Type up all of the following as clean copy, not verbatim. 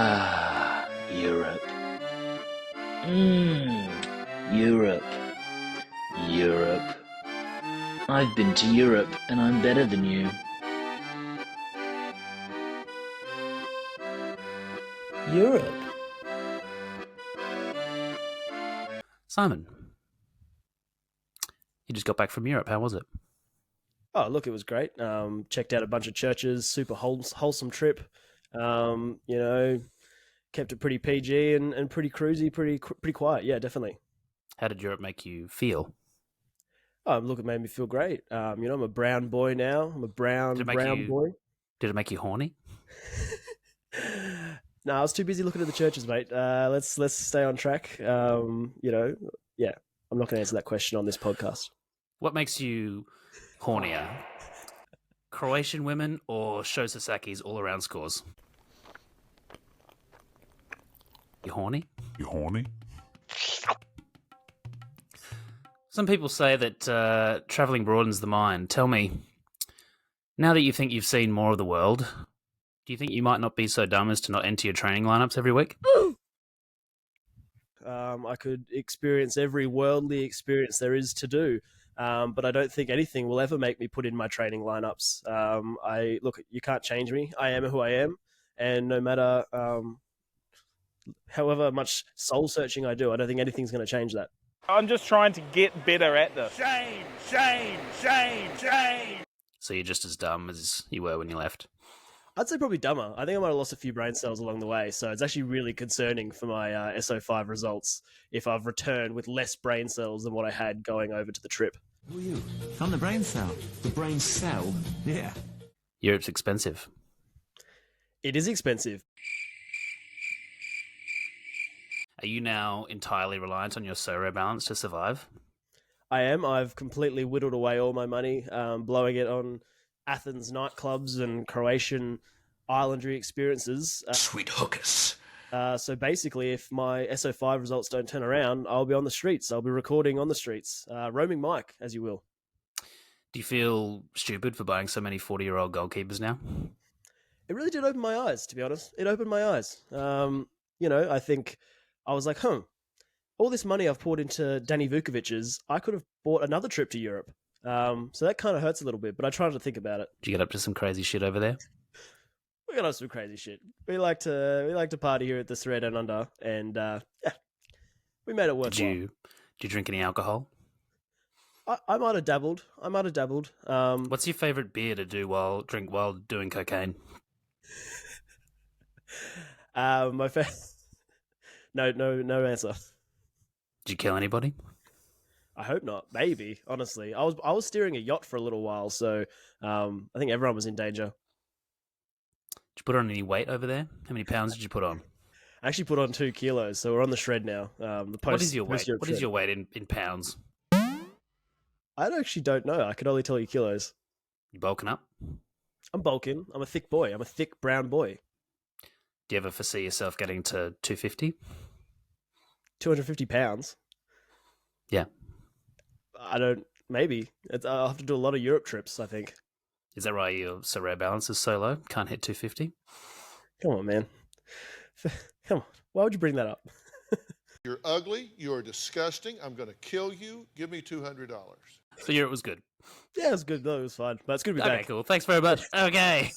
Ah, Europe. Europe. Europe. I've been to Europe and I'm better than you. Europe. Simon, you just got back from Europe. How was it? Oh, look, it was great. Checked out a bunch of churches, super wholesome trip. You know, kept it pretty PG and pretty cruisy, pretty quiet. Yeah, definitely. How did Europe make you feel? Oh, look, it made me feel great. I'm a brown boy now. I'm a Did it make brown you boy. did it make you horny? No, I was too busy looking at the churches, mate. Let's stay on track. Yeah, I'm not going to answer that question on this podcast. What makes you hornier? Croatian women or Sho Sasaki's all-around scores? You horny? You horny? Some people say that travelling broadens the mind. Tell me, now that you think you've seen more of the world, do you think you might not be so dumb as to not enter your training lineups every week? I could experience every worldly experience there is to do, but I don't think anything will ever make me put in my training lineups. You can't change me. I am who I am, and no matter however much soul searching I do, I don't think anything's going to change that. I'm just trying to get better at this. Shame, shame, shame, shame. So you're just as dumb as you were when you left? I'd say probably dumber. I think I might have lost a few brain cells along the way, so it's actually really concerning for my SO5 results if I've returned with less brain cells than what I had going over to the trip. Who are you? I'm the brain cell. The brain cell? Yeah. Europe's expensive. It is expensive. Are you now entirely reliant on your Sorare balance to survive? I am. I've completely whittled away all my money, blowing it on Athens nightclubs and Croatian islandry experiences. Sweet hookers. So basically, if my SO5 results don't turn around, I'll be on the streets. I'll be recording on the streets, roaming mic, as you will. Do you feel stupid for buying so many 40-year-old goalkeepers now? It really did open my eyes, to be honest. It opened my eyes. I think I was like, all this money I've poured into Danny Vukovic's, I could have bought another trip to Europe. So that kind of hurts a little bit, but I try not to think about it. Did you get up to some crazy shit over there? We got up to some crazy shit. We like to party here at the Sorare DownUnder, and we made it worthwhile. Did you drink any alcohol? I might have dabbled. What's your favorite beer to do while doing cocaine? My no answer. Did you kill anybody? I hope not. Maybe, honestly. I was steering a yacht for a little while, so I think everyone was in danger. Did you put on any weight over there? How many pounds did you put on? I actually put on 2 kilos, so we're on the shred now. What is your weight? What is your weight in pounds? I actually don't know. I could only tell you kilos. You bulking up? I'm bulking. I'm a thick boy. I'm a thick brown boy. Do you ever foresee yourself getting to 250? 250 pounds? Yeah. I don't... Maybe. I'll have to do a lot of Europe trips, I think. Is that right? Your Sorare balance is so low? Can't hit 250? Come on, man. Come on. Why would you bring that up? You're ugly. You are disgusting. I'm going to kill you. Give me $200. So Europe was good? Yeah, it was good. No, it was fine. But it's good to be back. Okay, cool. Thanks very much. Okay.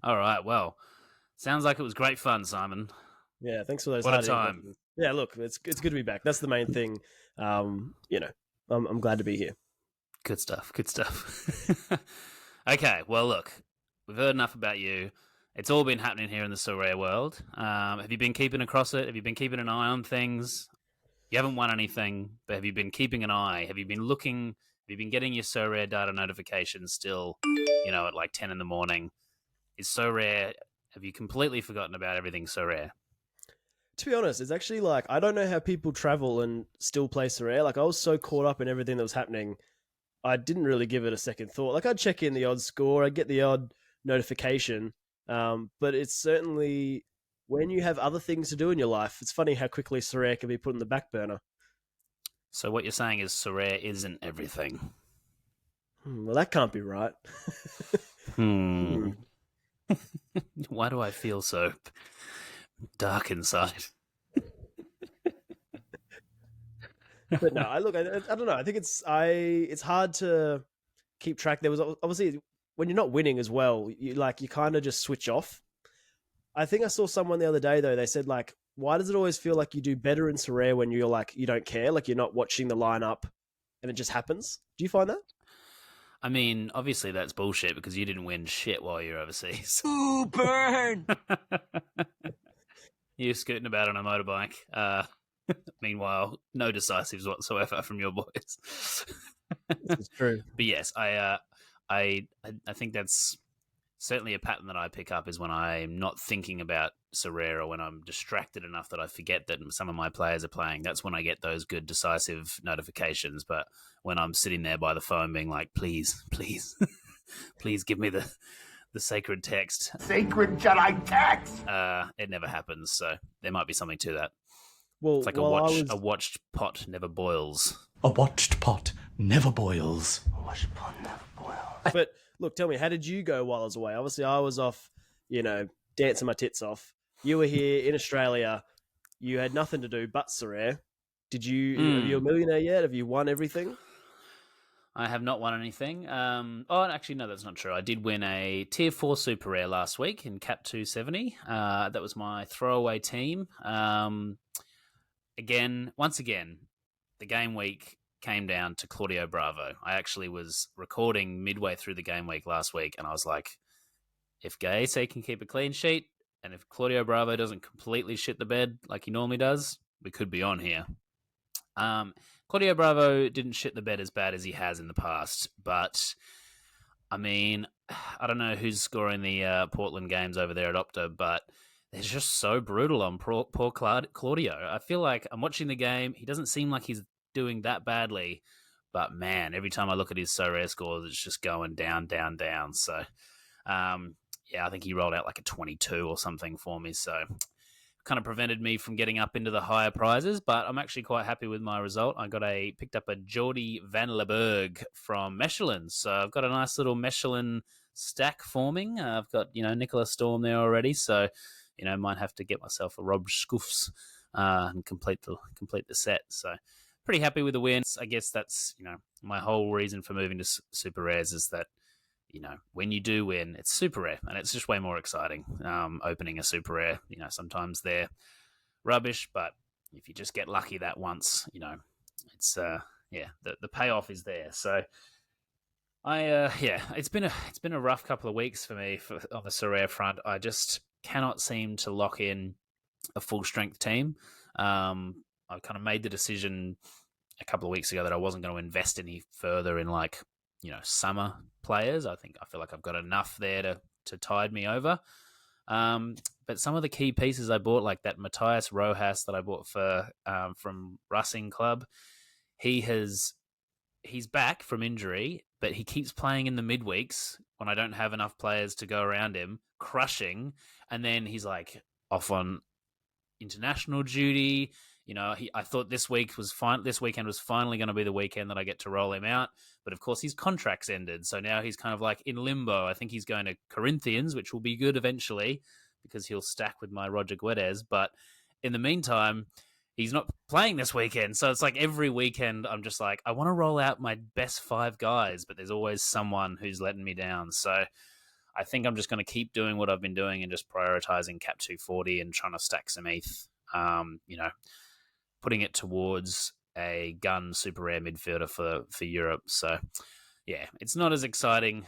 All right, well, sounds like it was great fun, Simon. Yeah, thanks for those. What a time. Yeah, look, it's good to be back. That's the main thing. I'm glad to be here. Good stuff. Okay, well, look, we've heard enough about you. It's all been happening here in the Sorare world. Have you been keeping across it? Have you been keeping an eye on things? You haven't won anything, but have you been keeping an eye? Have you been looking? Have you been getting your Sorare data notifications still, at like 10 in the morning? Is Sorare, have you completely forgotten about everything Sorare? To be honest, it's actually like, I don't know how people travel and still play Sorare. Like, I was so caught up in everything that was happening, I didn't really give it a second thought. Like, I'd check in the odd score, I'd get the odd notification, but it's certainly when you have other things to do in your life. It's funny how quickly Sorare can be put in the back burner. So what you're saying is Sorare isn't everything. Well, that can't be right. Why do I feel so dark inside? But no, I don't know. I think it's hard to keep track. There was obviously when you're not winning as well, you kind of just switch off. I think I saw someone the other day though. They said like, why does it always feel like you do better in Sorare when you're like you don't care, like you're not watching the lineup, and it just happens? Do you find that? I mean, obviously that's bullshit because you didn't win shit while you were overseas. Ooh, burn! You're scooting about on a motorbike. Meanwhile, no decisives whatsoever from your boys. It's true. But yes, I think that's certainly a pattern that I pick up is when I'm not thinking about Sorare or when I'm distracted enough that I forget that some of my players are playing. That's when I get those good decisive notifications. But when I'm sitting there by the phone being like, please, please, please give me the sacred text. Sacred Jedi text! It never happens. So there might be something to that. Well, It's like a watched pot never boils. A watched pot never boils. But look, tell me, how did you go while I was away? Obviously, I was off, dancing my tits off. You were here in Australia. You had nothing to do but Sorare. Are you a millionaire yet? Have you won everything? I have not won anything. Actually, no, that's not true. I did win a Tier 4 Super Rare last week in Cap 270. That was my throwaway team. Once again, the game week came down to Claudio Bravo. I actually was recording midway through the game week last week, and I was like, if Gaese can keep a clean sheet, and if Claudio Bravo doesn't completely shit the bed like he normally does, we could be on here. Claudio Bravo didn't shit the bed as bad as he has in the past, but I mean, I don't know who's scoring the Portland games over there at Opta, but they're just so brutal on poor Claudio. I feel like I'm watching the game. He doesn't seem like he's doing that badly, but man, every time I look at his Sorare scores, it's just going down, down, down. So, I think he rolled out like a 22 or something for me. So, kind of prevented me from getting up into the higher prizes, but I'm actually quite happy with my result. I picked up a Jordi van Leberg from Mechelen. So, I've got a nice little Mechelen stack forming. I've got, Nicola Storm there already. So, might have to get myself a Rob Scuffs and complete the set. So, pretty happy with the wins. I guess that's, my whole reason for moving to Super Rares is that, when you do win, it's super rare and it's just way more exciting. Opening a super rare, sometimes they're rubbish, but if you just get lucky that once, it's, the payoff is there. So it's been a rough couple of weeks for me on the Sorare front. I just cannot seem to lock in a full strength team. I kind of made the decision a couple of weeks ago that I wasn't going to invest any further in summer players. I feel like I've got enough there to tide me over. But some of the key pieces I bought, like that Matthias Rojas that I bought from Racing Club, he's back from injury, but he keeps playing in the midweeks when I don't have enough players to go around him, crushing, and then he's like off on international duty. I thought this weekend was finally going to be the weekend that I get to roll him out. But of course, his contract's ended. So now he's kind of like in limbo. I think he's going to Corinthians, which will be good eventually because he'll stack with my Roger Guedes. But in the meantime, he's not playing this weekend. So it's like every weekend I'm just like, I want to roll out my best 5 guys, but there's always someone who's letting me down. So I think I'm just going to keep doing what I've been doing and just prioritizing Cap 240 and trying to stack some ETH. Putting it towards a gun super rare midfielder for Europe. So, yeah, it's not as exciting,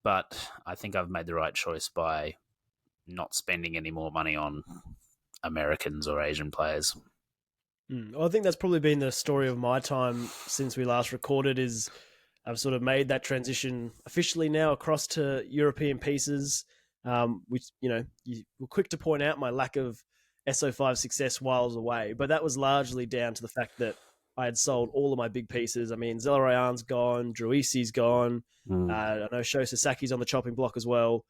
but I think I've made the right choice by not spending any more money on Americans or Asian players. Well, I think that's probably been the story of my time since we last recorded is I've sort of made that transition officially now across to European pieces, which, you were quick to point out my lack of SO5 success while I was away, but that was largely down to the fact that I had sold all of my big pieces. I mean, Zelarayan's gone, Druisi's gone. I know Sho Sasaki's on the chopping block as well,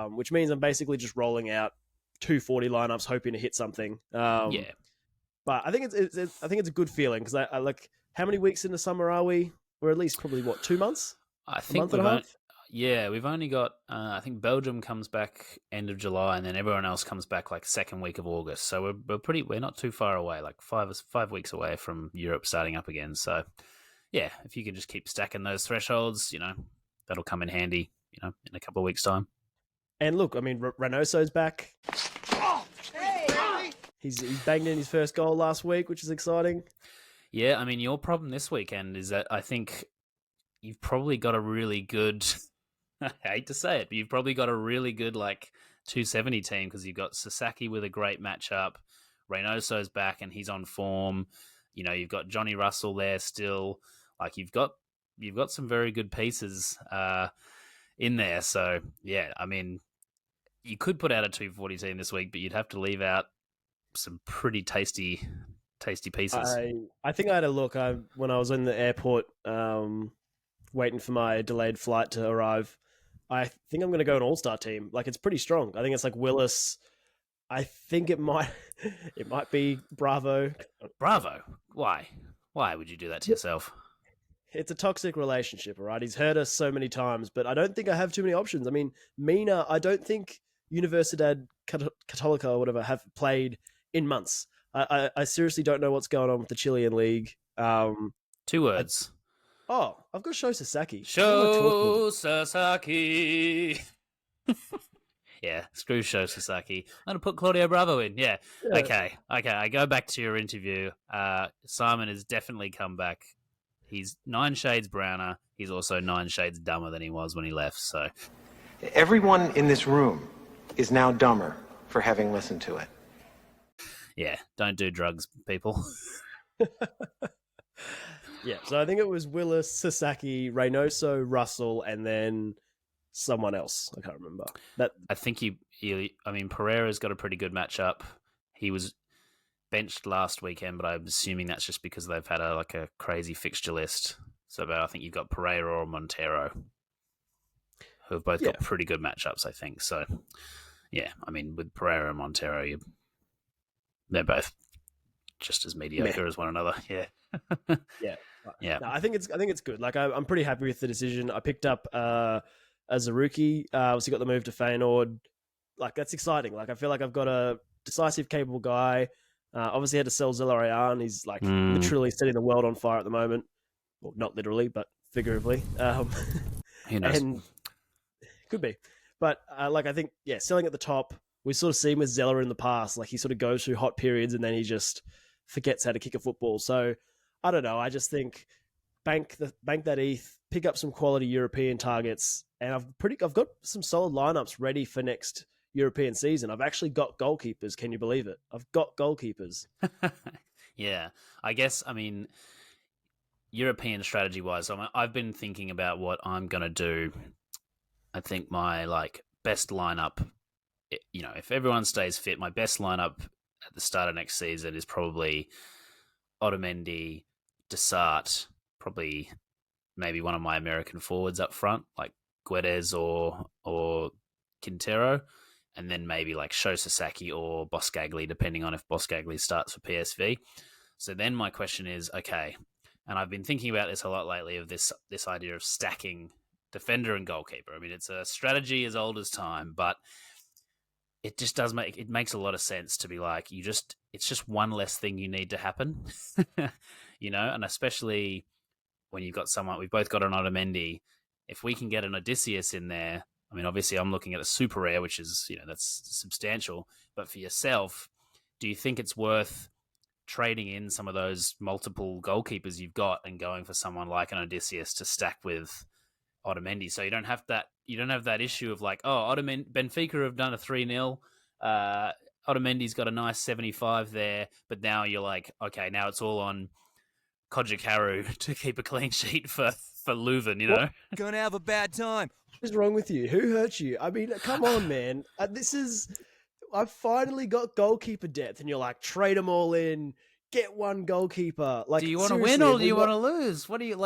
which means I'm basically just rolling out 240 lineups hoping to hit something. Yeah. But I think it's a good feeling because I like, how many weeks into summer are we? We're at least probably 2 months? I think month and a half? we've only got. I think Belgium comes back end of July, and then everyone else comes back like second week of August. So we're not too far away, like 5 weeks away from Europe starting up again. So yeah, if you can just keep stacking those thresholds, that'll come in handy, in a couple of weeks' time. And look, I mean, Reynoso's back. He's banged in his first goal last week, which is exciting. Yeah, I mean, your problem this weekend is that I think you've probably got a really good, I hate to say it, but you've probably got a really good, 270 team because you've got Sasaki with a great matchup. Reynoso's back and he's on form. You've got Johnny Russell there still. You've got some very good pieces in there. So, yeah, I mean, you could put out a 240 team this week, but you'd have to leave out some pretty tasty pieces. I think I had a look when I was in the airport waiting for my delayed flight to arrive. I think I'm going to go an all-star team. It's pretty strong. I think it's Willis. I think it might be Bravo. Bravo? Why? Why would you do that to yourself? It's a toxic relationship, all right? He's hurt us so many times, but I don't think I have too many options. I mean, Mina, I don't think Universidad Católica or whatever have played in months. I seriously don't know what's going on with the Chilean league. 2 words. I've got Sho Sasaki. Sho Sasaki. Yeah, screw Sho Sasaki. I'm going to put Claudio Bravo in. Yeah. Okay. I go back to your interview. Simon has definitely come back. He's 9 shades browner. He's also 9 shades dumber than he was when he left. So everyone in this room is now dumber for having listened to it. Yeah, don't do drugs, people. Yeah, so I think it was Willis, Sasaki, Reynoso, Russell, and then someone else. I can't remember. I think Pereira's got a pretty good matchup. He was benched last weekend, but I'm assuming that's just because they've had a crazy fixture list. So I think you've got Pereira or Montero, who have both got pretty good matchups, I think. So, yeah, I mean, with Pereira and Montero, they're both just as mediocre as one another. Yeah. Yeah. No, I think it's good. I'm pretty happy with the decision. I picked up Azaruki. Obviously got the move to Feyenoord. That's exciting. I feel like I've got a decisive, capable guy. Obviously had to sell Zelarayan. He's literally setting the world on fire at the moment. Well, not literally, but figuratively. Who knows? And could be. But I think, selling at the top. We've sort of seen with Zeller in the past, he sort of goes through hot periods and then he just forgets how to kick a football. So I don't know. I just think bank that ETH, pick up some quality European targets, and I've got some solid lineups ready for next European season. I've actually got goalkeepers. Can you believe it? I've got goalkeepers. Yeah, I guess. I mean, European strategy wise, I've been thinking about what I'm gonna do. I think my best lineup. If everyone stays fit, my best lineup at the start of next season is probably Otamendi, Desart, probably maybe one of my American forwards up front, like Guedes or Quintero, and then maybe Sho Sasaki or Boscagli, depending on if Boscagli starts for PSV. So then my question is, okay, and I've been thinking about this a lot lately, of this idea of stacking defender and goalkeeper. I mean, it's a strategy as old as time, but it just makes a lot of sense to be it's just one less thing you need to happen, and especially when you've got someone, we've both got an Otamendi. If we can get an Odysseus in there, I mean, obviously I'm looking at a super rare, which is, that's substantial, but for yourself, do you think it's worth trading in some of those multiple goalkeepers you've got and going for someone like an Odysseus to stack with Otamendi, so you don't have that issue of Benfica have done a 3-0. Otamendi's got a nice 75 there, but now you're okay, now it's all on Kojikaru to keep a clean sheet for Leuven, Gonna have a bad time. What is wrong with you? Who hurt you? I mean, come on, man. I've finally got goalkeeper depth, and you're trade them all in, get one goalkeeper. Do you want to win or do you want to lose? What do you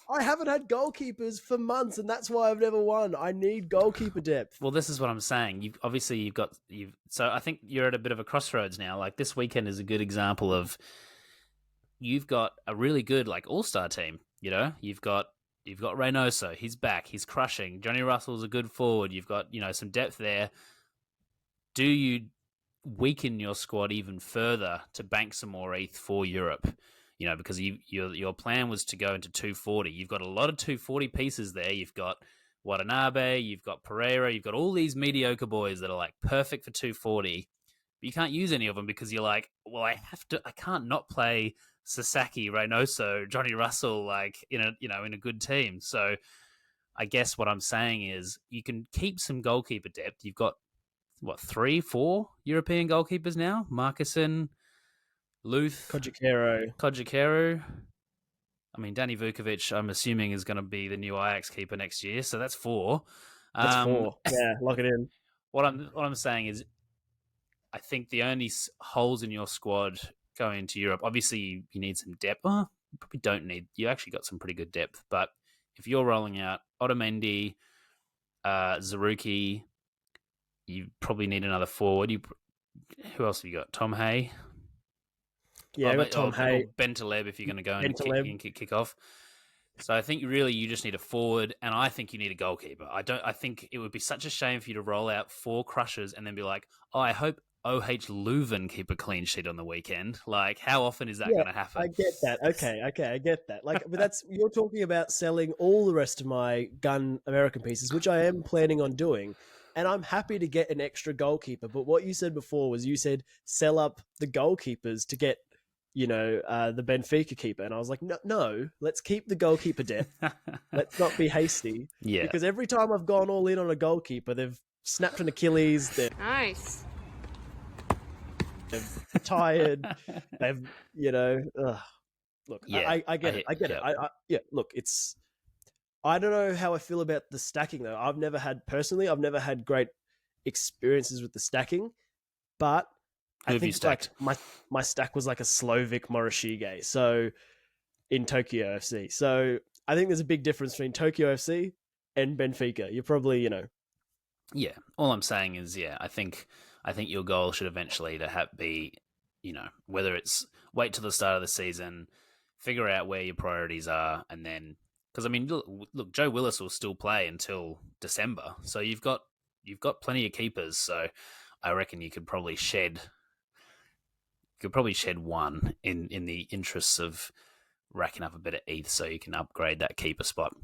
I haven't had goalkeepers for months, and that's why I've never won. I need goalkeeper depth. Well, this is what I'm saying. So I think you're at a bit of a crossroads now. Like this weekend is a good example of you've got a really good like all-star team. You know, you've got Reynoso. He's back. He's crushing. Johnny Russell's a good forward. You've got some depth there. Do you weaken your squad even further to bank some more ETH for Europe? Because your plan was to go into 240. You've got a lot of 240 pieces there. You've got Watanabe, you've got Pereira, you've got all these mediocre boys that are like perfect for 240. But you can't use any of them because you're like, well, I can't not play Sasaki, Reynoso, Johnny Russell, like in a good team. So I guess what I'm saying is you can keep some goalkeeper depth. You've got 3, 4 European goalkeepers now. Markussen, Luth, Kojikaru. I mean, Danny Vukovic, I'm assuming, is going to be the new Ajax keeper next year. So that's 4. That's 4. Yeah, lock it in. What I'm saying is, I think the only holes in your squad going into Europe, obviously you need some depth. You probably don't need. You actually got some pretty good depth. But if you're rolling out Otamendi, Zaruki, you probably need another forward. Who else have you got? Tom Hay. Yeah, I got Tom Hay. Or Bentaleb if you're going to go and kick off. So I think you just need a forward, and I think you need a goalkeeper. I think it would be such a shame for you to roll out 4 crushers and then be like, oh, I hope OH Leuven keep a clean sheet on the weekend. Like, how often is that going to happen? I get that. Okay, I get that. Like, but you're talking about selling all the rest of my gun American pieces, which I am planning on doing. And I'm happy to get an extra goalkeeper. But what you said before was you said sell up the goalkeepers to get the Benfica keeper. And I was like, no, let's keep the goalkeeper depth. Let's not be hasty. Yeah. Because every time I've gone all in on a goalkeeper, they've snapped an Achilles. Nice. They've tired. They've, look, yeah, I get it. I get it. Look, I don't know how I feel about the stacking though. I've never had great experiences with the stacking, but I think like my stack was like a Slovak Morishige, so in Tokyo FC. So I think there's a big difference between Tokyo FC and Benfica. You're probably, Yeah. All I'm saying is, I think your goal should eventually be, whether it's wait till the start of the season, figure out where your priorities are, and then because I mean, look, Joe Willis will still play until December, so you've got plenty of keepers. So I reckon you could probably shed one in the interests of racking up a bit of ETH so you can upgrade that keeper spot.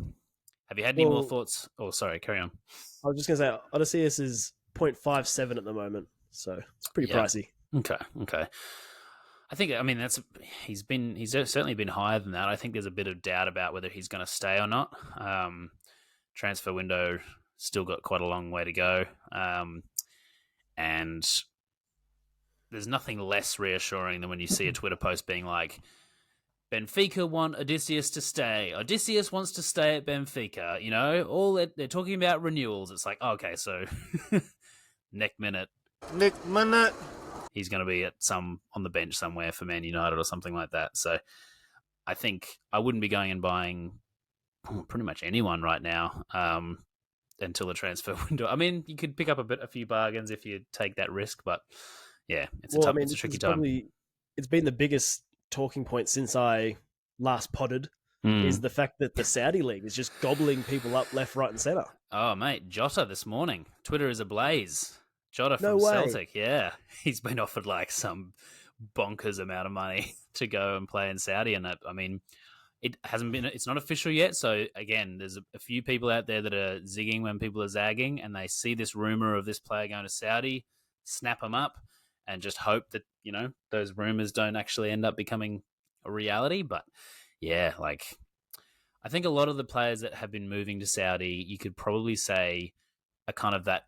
Have you had any more thoughts? Oh, sorry, carry on. I was just going to say, Odysseus is 0.57 at the moment, so it's pretty pricey. Okay. He's certainly been higher than that. I think there's a bit of doubt about whether he's going to stay or not. Transfer window still got quite a long way to go. And there's nothing less reassuring than when you see a Twitter post being like, Benfica want Odysseus to stay. Odysseus wants to stay at Benfica. All they're talking about renewals. It's like, okay, so next minute, he's going to be on the bench somewhere for Man United or something like that. So I think I wouldn't be going and buying pretty much anyone right now until the transfer window. I mean, you could pick up a few bargains if you take that risk, but yeah, it's a tricky time. It's been the biggest talking point since I last potted is the fact that the Saudi league is just gobbling people up left, right, and center. Oh, mate, Jota this morning. Twitter is ablaze. Jota from Celtic, yeah. He's been offered like some bonkers amount of money to go and play in Saudi, and it's not official yet. So again, there's a few people out there that are zigging when people are zagging, and they see this rumor of this player going to Saudi, snap them up, and just hope that those rumors don't actually end up becoming a reality. But yeah, like I think a lot of the players that have been moving to Saudi, you could probably say are kind of that.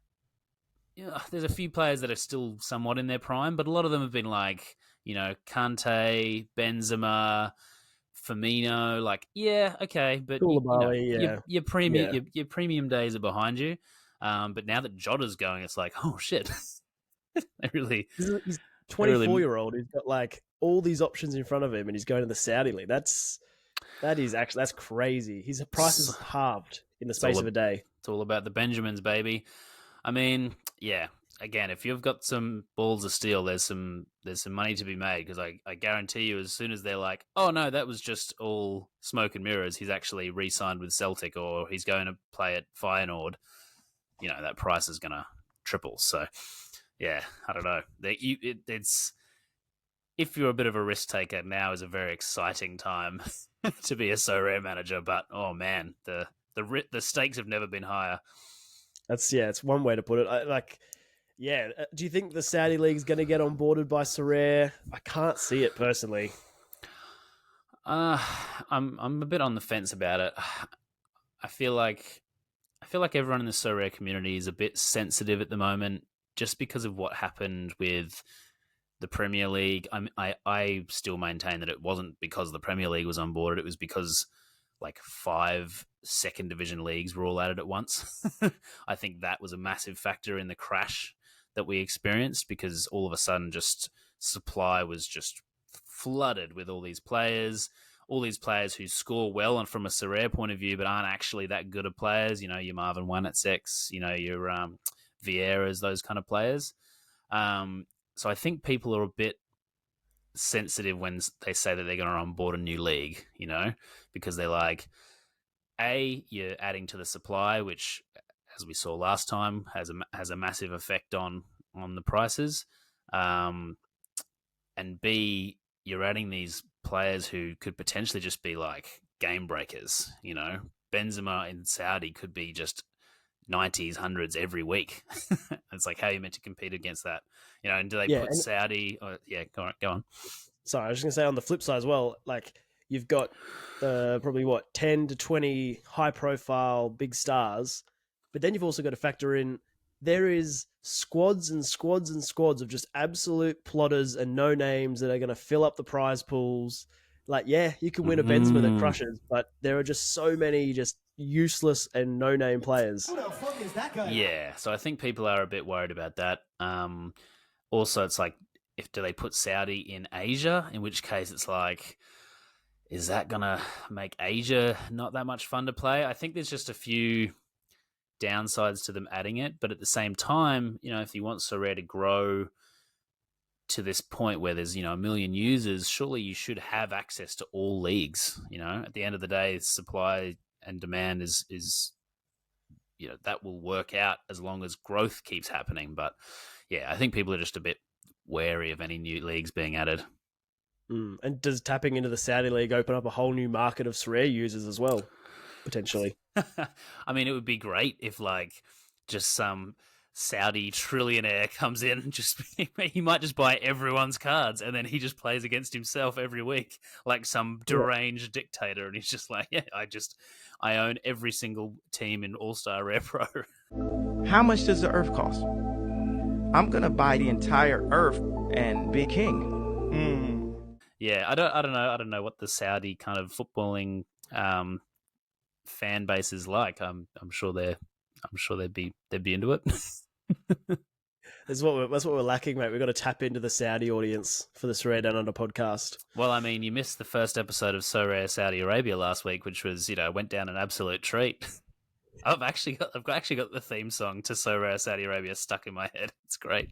There's a few players that are still somewhat in their prime, but a lot of them have been like, Kante, Benzema, Firmino. Like, yeah, okay, but your premium days are behind you. But now that Jota's going, it's like, oh shit, really. He's 24-year-old. He's got like all these options in front of him, and he's going to the Saudi league. That's crazy. His price is halved in the It's space all of a day. It's all about the Benjamins, baby. I mean, yeah. Again, if you've got some balls of steel, there's some money to be made, because I guarantee you, as soon as they're like, oh no, that was just all smoke and mirrors, he's actually re-signed with Celtic, or he's going to play at Feyenoord, that price is going to triple. So, yeah, I don't know. It's if you're a bit of a risk taker, now is a very exciting time to be a Sorare manager. But oh man, the stakes have never been higher. It's one way to put it. Do you think the Saudi League's going to get onboarded by Sorare? I can't see it personally. I'm a bit on the fence about it. I feel like everyone in the Sorare community is a bit sensitive at the moment, just because of what happened with the Premier League. I still maintain that it wasn't because the Premier League was on board. It was because like 5 second division leagues were all at it at once. I think that was a massive factor in the crash that we experienced, because all of a sudden just supply was just flooded with all these players who score well and from a Sorare point of view, but aren't actually that good of players. Your Marvin Wanetsex, your Vieiras, those kind of players. So I think people are a bit sensitive when they say that they're going to onboard a new league, because they're like, you're adding to the supply, which, as we saw last time, has a massive effect on the prices, and B, you're adding these players who could potentially just be like game breakers. Benzema in Saudi could be just 90s, 100s every week. It's like, how are you meant to compete against that? And do they put Saudi? Go on. Sorry, I was just going to say, on the flip side as well, like, you've got probably 10 to 20 high-profile big stars, but then you've also got to factor in there is squads and squads and squads of just absolute plotters and no names that are going to fill up the prize pools. Like, yeah, you can win a Benzema that crushes, but there are just so many just useless and no-name players. Who the fuck is that guy? Yeah, so I think people are a bit worried about that. Also, it's like, do they put Saudi in Asia? In which case, it's like, is that going to make Asia not that much fun to play? I think there's just a few downsides to them adding it, but at the same time, if you want Sorare to grow to this point where there's 1 million users, surely you should have access to all leagues. At the end of the day, supply and demand is that will work out as long as growth keeps happening. But yeah, I think people are just a bit wary of any new leagues being added. And does tapping into the Saudi League open up a whole new market of Sorare users as well, potentially? I mean, it would be great if just some Saudi trillionaire comes in and he might just buy everyone's cards, and then he just plays against himself every week like some deranged dictator, and he's just like, yeah, I own every single team in All-Star Rare Pro. How much does the Earth cost? I'm gonna buy the entire Earth and be king. Yeah, I don't know what the Saudi kind of footballing fan base is like. I'm sure they'd be into it. That's what we're lacking, mate. We've got to tap into the Saudi audience for the Sorare DownUnder podcast. Well, I mean, you missed the first episode of Sorare Saudi Arabia last week, which was went down an absolute treat. I've actually got the theme song to Sorare Saudi Arabia stuck in my head. It's great.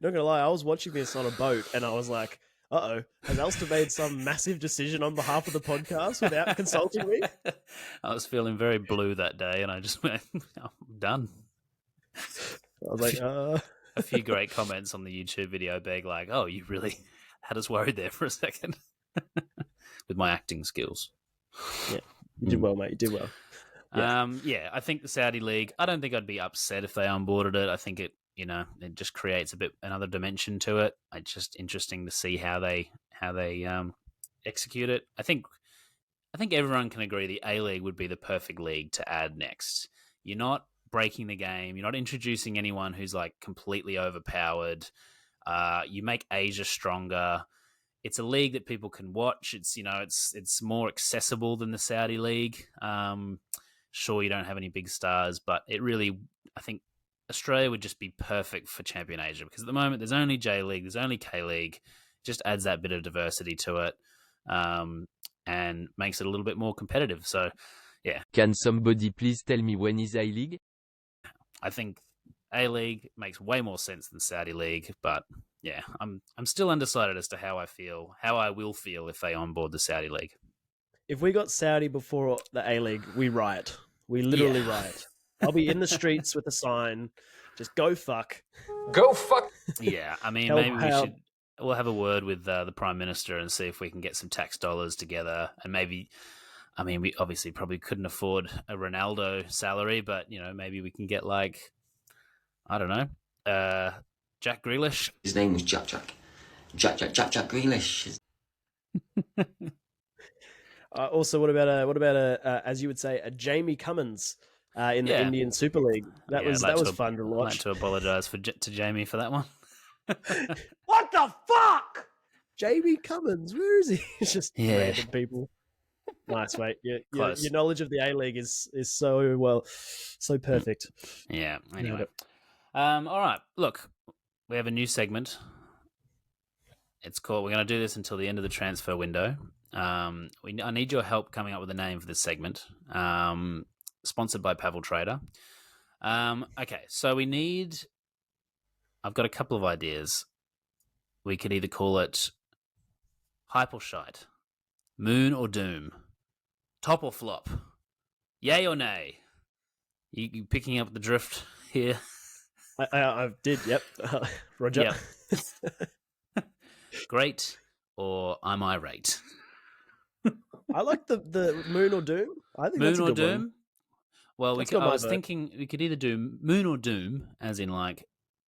Not gonna lie, I was watching this on a boat and I was like, uh-oh, has Elster made some massive decision on behalf of the podcast without consulting me? I was feeling very blue that day and I just went, I'm done. I was like, A few great comments on the YouTube video being like, oh, you really had us worried there for a second. With my acting skills. Yeah, you did well, mate. You did well. Yeah. I think the Saudi League, I don't think I'd be upset if they onboarded it. I think it just creates another dimension to it. It's just interesting to see how they execute it. I think everyone can agree the A League would be the perfect league to add next. You're not breaking the game. You're not introducing anyone who's like completely overpowered. You make Asia stronger. It's a league that people can watch. It's more accessible than the Saudi League. Sure, you don't have any big stars, but it really, I think Australia would just be perfect for Champion Asia because at the moment there's only J League, there's only K League. Just adds that bit of diversity to it, and makes it a little bit more competitive. So, yeah. Can somebody please tell me when is A-League? I think A-League makes way more sense than Saudi League, but yeah, I'm still undecided as to how I will feel if they onboard the Saudi League. If we got Saudi before the A-League, we riot. We literally riot. I'll be in the streets with a sign, just go fuck. Go fuck. Yeah, I mean, we'll have a word with the Prime Minister and see if we can get some tax dollars together. And maybe, I mean, we obviously probably couldn't afford a Ronaldo salary, but, maybe we can get I don't know, Jack Grealish. His name was Jack Grealish. Also, what about as you would say, a Jamie Cummins in the Indian Super League? That was fun to watch. I'd like to apologise to Jamie for that one. What the fuck? Jamie Cummins, where is he? It's just random people. Nice, mate. Your knowledge of the A-League is so perfect. Yeah. Anyway, all right. Look, we have a new segment. It's called. We're going to do this until the end of the transfer window. I need your help coming up with a name for this segment. Sponsored by Pavel Trader. Okay, so I've got a couple of ideas. We could either call it Hype or Shite, Moon or Doom, Top or Flop, Yay or Nay. You picking up the drift here? I did, yep. Roger. Yep. Great or I'm irate. I like the Moon or Doom. I think Moon that's a or good Doom? one. Well, I was thinking we could either do Moon or Doom, as in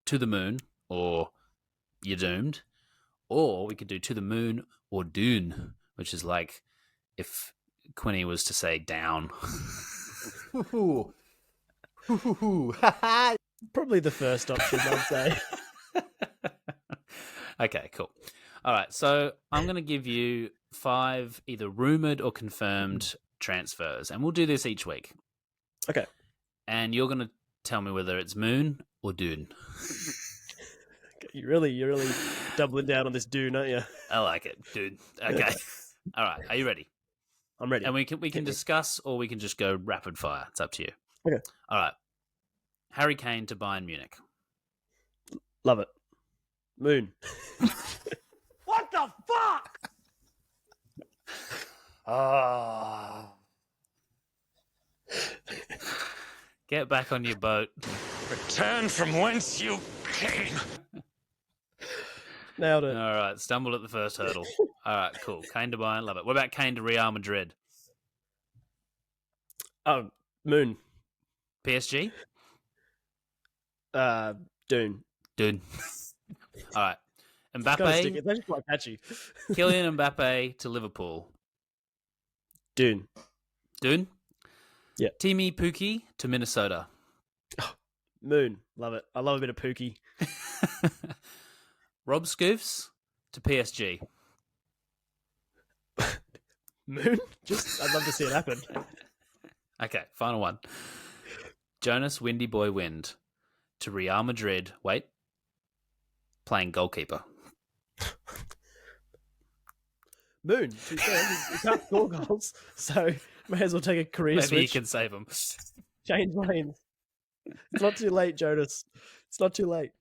to the moon or you're doomed, or we could do to the moon or Dune, which is if Quinny was to say down. Probably the first option, I'd say. Okay, cool. All right, so I'm going to give you 5 either rumoured or confirmed transfers, and we'll do this each week. Okay. And you're going to tell me whether it's Moon or Dune. You're really doubling down on this Dune, aren't you? I like it, dude. Okay. All right, are you ready? I'm ready. And we can discuss, or we can just go rapid fire. It's up to you. Okay. All right. Harry Kane to Bayern Munich. Love it. Moon. What the fuck? Get back on your boat. Return from whence you came. Nailed it. All right, stumbled at the first hurdle. All right, cool. Kane to Bayern, love it. What about Kane to Real Madrid? Oh, Moon. PSG? Dune. Dune. All right. It's Mbappe. actually quite catchy. Kylian Mbappe to Liverpool. Dune. Dune? Yeah. Timi Pukki to Minnesota. Moon. Love it. I love a bit of Pookie. Rob Scoofs to PSG. Moon? I'd love to see it happen. Okay, final one. Jonas Windy Boy Wind to Real Madrid. Wait. Playing goalkeeper. Moon. To be fair, he can't score goals, so may as well take a career Maybe switch. you can save him. Change lanes. It's not too late, Jonas. It's not too late.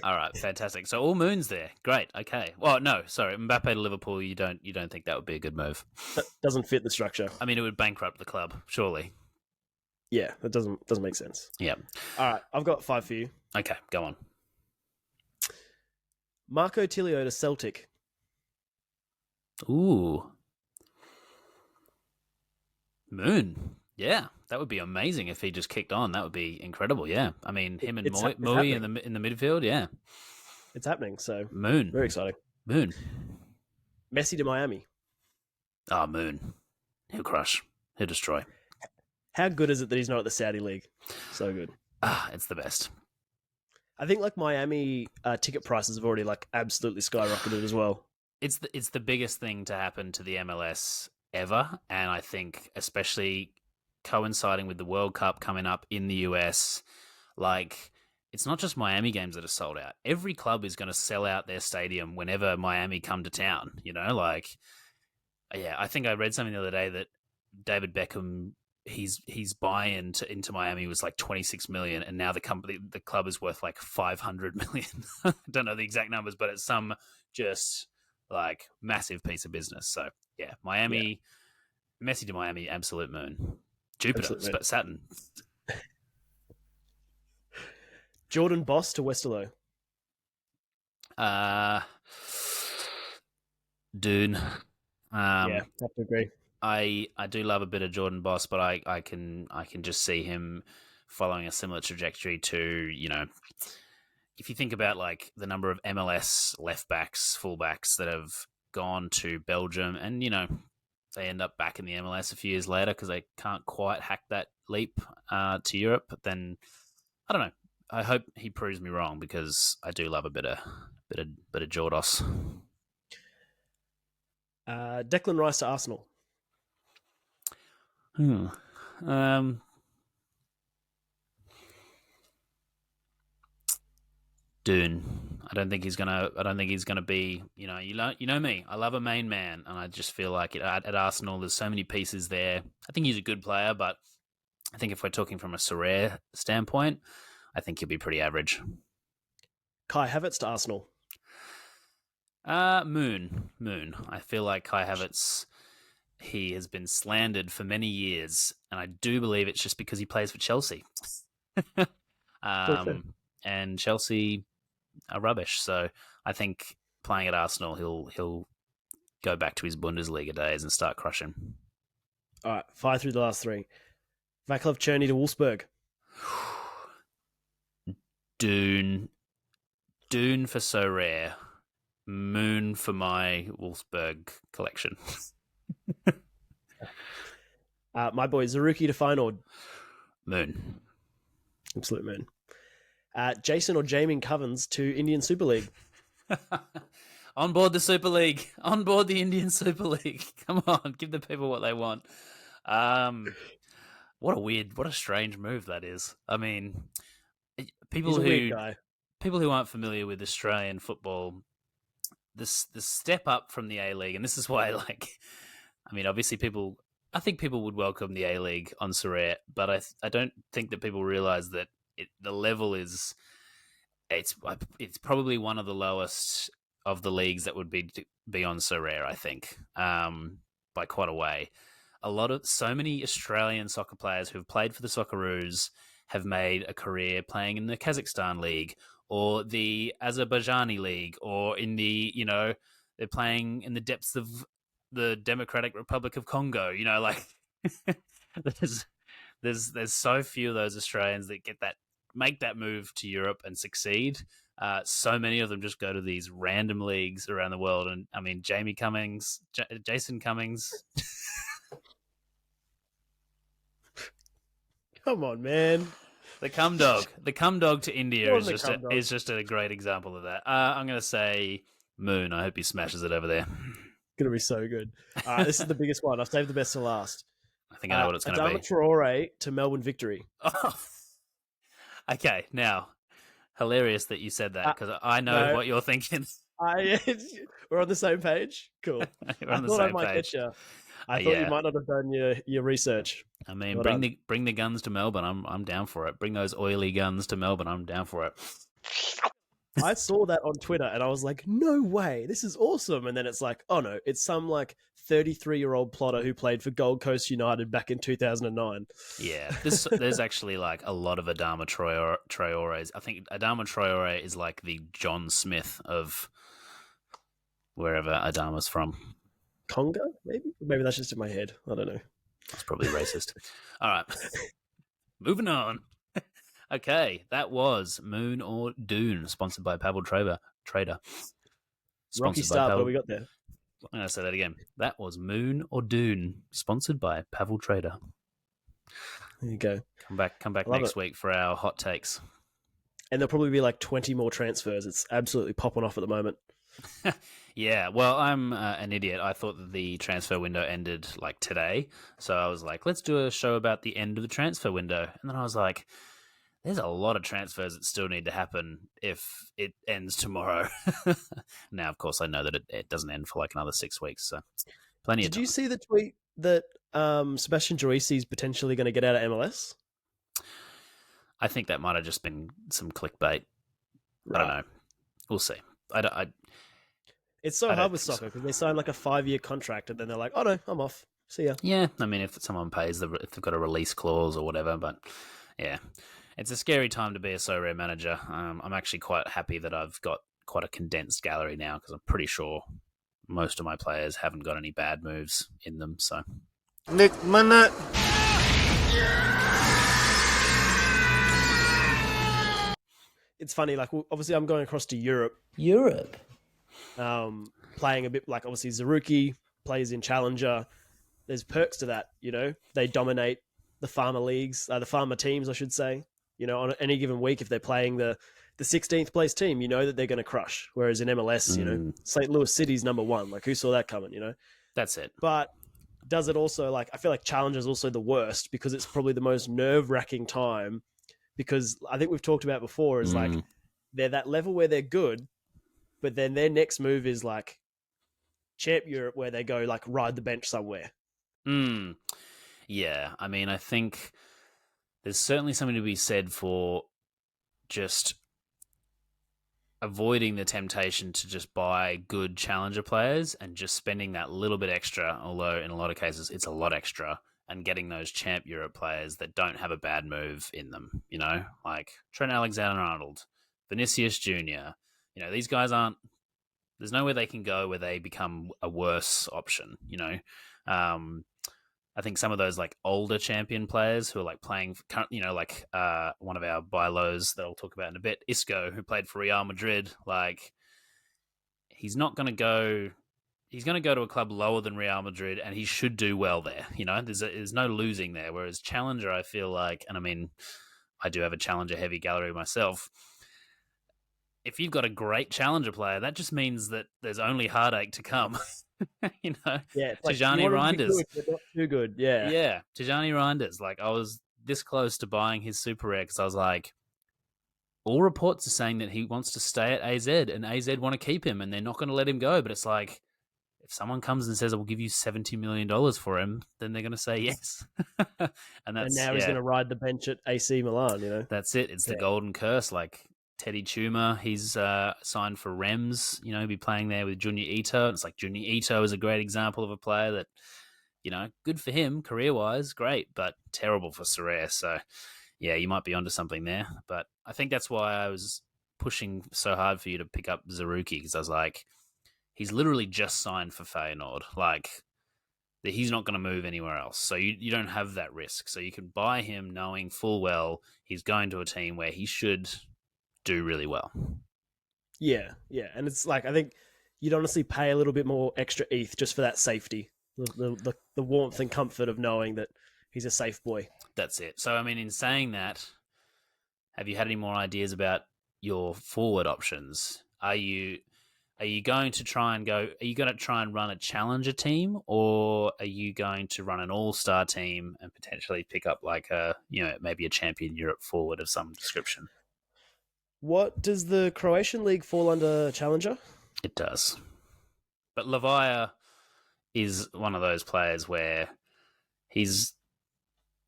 All right, fantastic. So all moons there. Great. Okay. Well, no, sorry. Mbappe to Liverpool. You don't think that would be a good move? That doesn't fit the structure. I mean, it would bankrupt the club, surely. Yeah, that doesn't make sense. Yeah. All right, I've got 5 for you. Okay, go on. Marco Tilio to Celtic. Ooh. Moon. Yeah, that would be amazing if he just kicked on. That would be incredible. Yeah, I mean, him and Mui in the midfield. Yeah, it's happening. So Moon, very exciting. Moon. Messi to Miami. Ah, Moon. He'll crush. He'll destroy. How good is it that he's not at the Saudi League? So good. Ah, it's the best. I think Miami ticket prices have already absolutely skyrocketed as well. It's the biggest thing to happen to the MLS ever, and I think especially coinciding with the World Cup coming up in the US, like, it's not just Miami games that are sold out. Every club is going to sell out their stadium whenever Miami come to town, you know? Like, yeah, I think I read something the other day that David Beckham, his buy-in into Miami was like 26 million, and now the club is worth like 500 million. I don't know the exact numbers, but it's some just like massive piece of business. So yeah, Miami, Messi to Miami, absolute moon. Jupiter, Absolute moon. Saturn. Jordan Boss to Westerlo. Dune. Yeah, have to agree. I do love a bit of Jordan Boss, but I can just see him following a similar trajectory to, you know, if you think about like the number of MLS left backs, fullbacks that have gone to Belgium, and you know they end up back in the MLS a few years later because they can't quite hack that leap to Europe. But then I don't know. I hope he proves me wrong because I do love a bit of Jordos. Declan Rice to Arsenal. Dune. I don't think he's gonna be. You know me. I love a main man, and I just feel like at Arsenal, there's so many pieces there. I think he's a good player, but I think if we're talking from a Sorare standpoint, I think he'll be pretty average. Kai Havertz to Arsenal. Moon. I feel like Kai Havertz, he has been slandered for many years, and I do believe it's just because he plays for Chelsea. And Chelsea are rubbish, so I think playing at Arsenal, he'll go back to his Bundesliga days and start crushing. All right, fire through the last three. Vaclav Cherny to Wolfsburg. Dune for Sorare. Moon for my Wolfsburg collection. My boy Zaruki to Feyenoord. Moon. Absolute moon. Jason or Jamie Covens to Indian Super League. On board the Super League. On board the Indian Super League. Come on, give the people what they want. What a strange move that is. I mean, people who aren't familiar with Australian football, the step up from the A-League, and this is why, like, I mean, obviously I think people would welcome the A-League on Sorare, but I don't think that people realise that the level it's probably one of the lowest of the leagues that would be on Sorare, I think, by quite a way. So many Australian soccer players who've played for the Socceroos have made a career playing in the Kazakhstan League or the Azerbaijani League, or in the, you know, they're playing in the depths of the Democratic Republic of Congo. You know, like there's so few of those Australians that make that move to Europe and succeed. So many of them just go to these random leagues around the world. And I mean, Jason Cummings. Come on, man. The cum dog to India is just a great example of that. I'm going to say Moon. I hope he smashes it over there. Going to be so good. This is the biggest one. I've saved the best to last. I think I know what it's going to be. Adama Traore to Melbourne Victory. Oh. Okay, now, hilarious that you said that, because I know what you're thinking. We're on the same page? Cool. We're on the same might page. Get you. I thought you might not have done your research. I mean, bring the guns to Melbourne. I'm down for it. Bring those oily guns to Melbourne. I'm down for it. I saw that on Twitter and I was like, no way, this is awesome. And then it's like, oh no, it's some like 33-year-old plotter who played for Gold Coast United back in 2009. Yeah, there's actually like a lot of Adama Traores. I think Adama Traore is like the John Smith of wherever Adama's from. Congo, maybe? Maybe that's just in my head. I don't know. That's probably racist. All right. Moving on. Okay, that was Moon or Dune, sponsored by Pavel Trader. Rocky start, what we got there? I'm going to say that again. That was Moon or Dune, sponsored by Pavel Trader. There you go. Come back next week for our hot takes. and there'll probably be like 20 more transfers. It's absolutely popping off at the moment. Yeah, well, I'm an idiot. I thought that the transfer window ended like today. So I was like, let's do a show about the end of the transfer window. And then I was like, there's a lot of transfers that still need to happen if it ends tomorrow. Now, of course, I know that it doesn't end for like another 6 weeks. So plenty of time. Did you see the tweet that Sebastian Gerici is potentially going to get out of MLS? I think that might have just been some clickbait. I don't know. We'll see. It's so hard with soccer because they sign like a 5-year contract and then they're like, oh no, I'm off. See ya. Yeah, I mean, if someone pays, if they've got a release clause or whatever, but yeah, it's a scary time to be a Sorare manager. I'm actually quite happy that I've got quite a condensed gallery now because I'm pretty sure most of my players haven't got any bad moves in them. So, Nick Manette. It's funny, like obviously I'm going across to Europe. Playing a bit like obviously Zaruki plays in Challenger. There's perks to that, you know. They dominate the farmer leagues, the farmer teams, I should say. You know, on any given week, if they're playing the 16th place team, you know that they're going to crush. Whereas in MLS, you know, St. Louis City's number one. Like, who saw that coming? You know, that's it. But does it also like? I feel like Challenger is also the worst because it's probably the most nerve-wracking time. Because I think we've talked about before is like they're that level where they're good, but then their next move is like Champ Europe, where they go like ride the bench somewhere. Yeah, I mean, I think there's certainly something to be said for just avoiding the temptation to just buy good challenger players and just spending that little bit extra, although in a lot of cases it's a lot extra, and getting those Champ Europe players that don't have a bad move in them, you know, like Trent Alexander-Arnold, Vinicius Jr., you know, these guys aren't, there's nowhere they can go where they become a worse option, you know. I think some of those like older champion players who are like playing, you know, like one of our buy lows that I'll talk about in a bit, Isco, who played for Real Madrid, like he's not going to go, he's going to go to a club lower than Real Madrid and he should do well there. You know, there's no losing there. Whereas Challenger, I feel like, and I mean, I do have a Challenger heavy gallery myself. If you've got a great Challenger player, that just means that there's only heartache to come. You know, yeah, Tijani Reinders, not too good. Yeah, Tijani Reinders. Like I was this close to buying his super rare because I was like, all reports are saying that he wants to stay at AZ, and AZ want to keep him, and they're not going to let him go. But it's like, if someone comes and says, "I will give you $70 million for him," then they're going to say yes. And now he's going to ride the bench at AC Milan. You know, that's it. It's the golden curse. Like Teddy Chuma, he's signed for Rems, you know, he'll be playing there with Junior Ito. It's like Junior Ito is a great example of a player that, you know, good for him career-wise, great, but terrible for Sorare. So, yeah, you might be onto something there. But I think that's why I was pushing so hard for you to pick up Zaruki, because I was like, he's literally just signed for Feyenoord. Like, he's not going to move anywhere else. So you don't have that risk. So you can buy him knowing full well he's going to a team where he should do really well. Yeah. And it's like, I think you'd honestly pay a little bit more extra ETH just for that safety, the warmth and comfort of knowing that he's a safe boy. That's it. So, I mean, in saying that, have you had any more ideas about your forward options? Are you going to try and run a challenger team, or are you going to run an all-star team and potentially pick up like maybe a champion Europe forward of some description? What does the Croatian league fall under Challenger? It does. But Lavia is one of those players where he's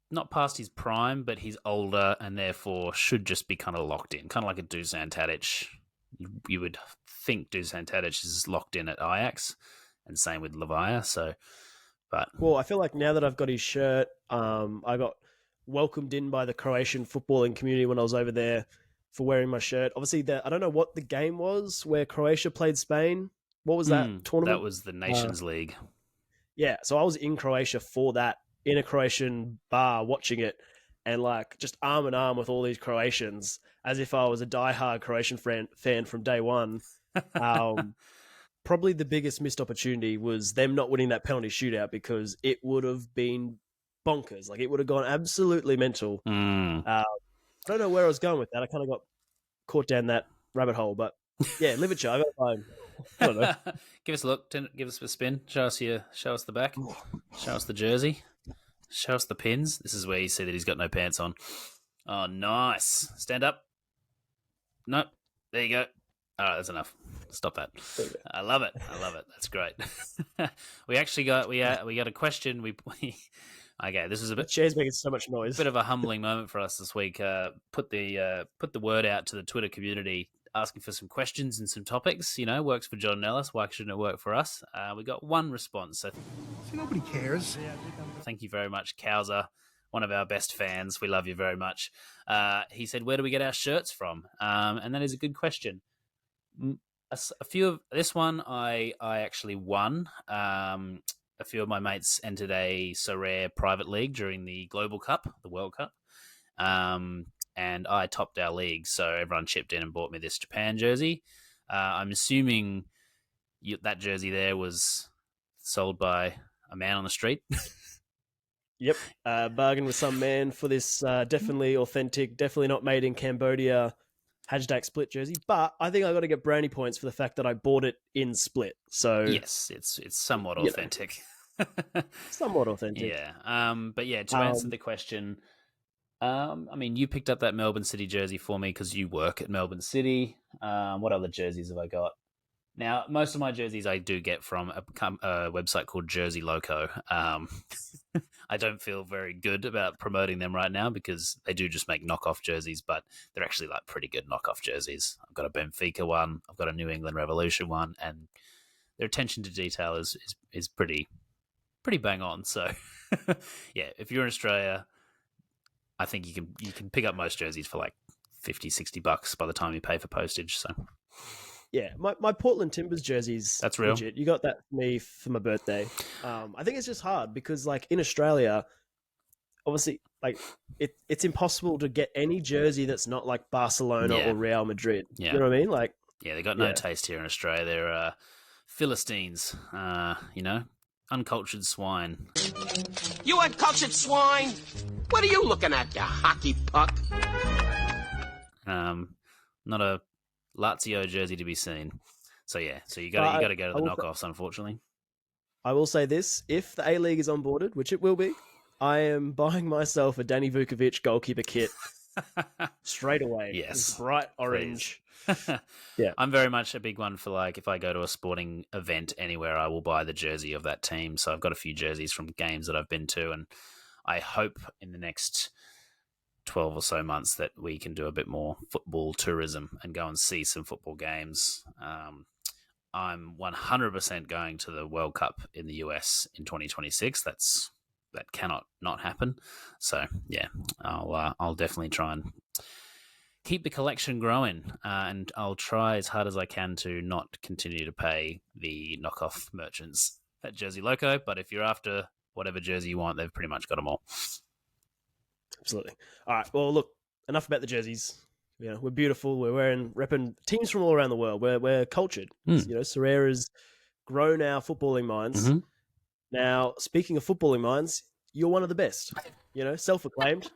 not past his prime, but he's older and therefore should just be kind of locked in, kind of like a Dusan Tadic. You would think Dusan Tadic is locked in at Ajax, and same with Lavia. So, well, I feel like now that I've got his shirt, I got welcomed in by the Croatian footballing community when I was over there for wearing my shirt. Obviously, I don't know what the game was where Croatia played Spain. What was that tournament? That was the Nations League. Yeah, so I was in Croatia for that, in a Croatian bar watching it, and like just arm in arm with all these Croatians, as if I was a diehard Croatian fan from day one. Probably the biggest missed opportunity was them not winning that penalty shootout, because it would have been bonkers. Like, it would have gone absolutely mental. I don't know where I was going with that. I kind of got caught down that rabbit hole. But yeah, Liverpool. I got fine. I don't know. Give us a look. Give us a spin. Show us the back. Show us the jersey. Show us the pins. This is where you see that he's got no pants on. Oh, nice. Stand up. Nope. There you go. All right, that's enough. Stop that. I love it. That's great. we actually got we got a question. Okay, this is a bit. Chair's making so much noise. Bit of a humbling moment for us this week. Put the word out to the Twitter community, asking for some questions and some topics. Works for John Nellis. Why shouldn't it work for us? We got one response. So nobody cares. Thank you very much, Kowser, one of our best fans. We love you very much. He said, "Where do we get our shirts from?" And that is a good question. A few of this one, I actually won. A few of my mates entered a Sorare private league during the Global Cup, the World Cup, and I topped our league. So everyone chipped in and bought me this Japan jersey. I'm assuming that jersey there was sold by a man on the street. Yep, bargained with some man for this definitely authentic, definitely not made in Cambodia Hajdak Split jersey. But I think I got to get brownie points for the fact that I bought it in Split. So yes, it's somewhat authentic. Somewhat authentic. Yeah. But yeah, to answer the question, I mean, you picked up that Melbourne City jersey for me because you work at Melbourne City. What other jerseys have I got? Now, most of my jerseys I do get from a website called Jersey Loco. I don't feel very good about promoting them right now because they do just make knockoff jerseys, but they're actually like pretty good knockoff jerseys. I've got a Benfica one, I've got a New England Revolution one, and their attention to detail is pretty bang on. So, yeah, if you're in Australia, I think you can pick up most jerseys for like $50-$60 by the time you pay for postage. So. Yeah, my Portland Timbers jerseys. That's real. Legit. You got that for me for my birthday. I think it's just hard because, like, in Australia, obviously, like, it's impossible to get any jersey that's not like Barcelona or Real Madrid. Yeah. You know what I mean? Like, yeah, they got no taste here in Australia. They're Philistines, uncultured swine. You uncultured swine! What are you looking at, you hockey puck? Not a Lazio jersey to be seen. So yeah, you got to go to the knockoffs, unfortunately. I will say this: if the A-League is onboarded, which it will be, I am buying myself a Danny Vukovic goalkeeper kit straight away. Yes, it's bright orange. Yeah, I'm very much a big one for, like, if I go to a sporting event anywhere, I will buy the jersey of that team. So I've got a few jerseys from games that I've been to, and I hope in the next 12 or so months that we can do a bit more football tourism and go and see some football games. I'm 100% going to the World Cup in the US in 2026. That cannot not happen. So yeah, I'll definitely try and keep the collection growing, and I'll try as hard as I can to not continue to pay the knockoff merchants at Jersey Loco. But if you're after whatever jersey you want, they've pretty much got them all. Absolutely. All right. Well, look, enough about the jerseys. We're beautiful. We're repping teams from all around the world. We're cultured. Sorare has grown our footballing minds. Mm-hmm. Now, speaking of footballing minds, you're one of the best. Self-acclaimed.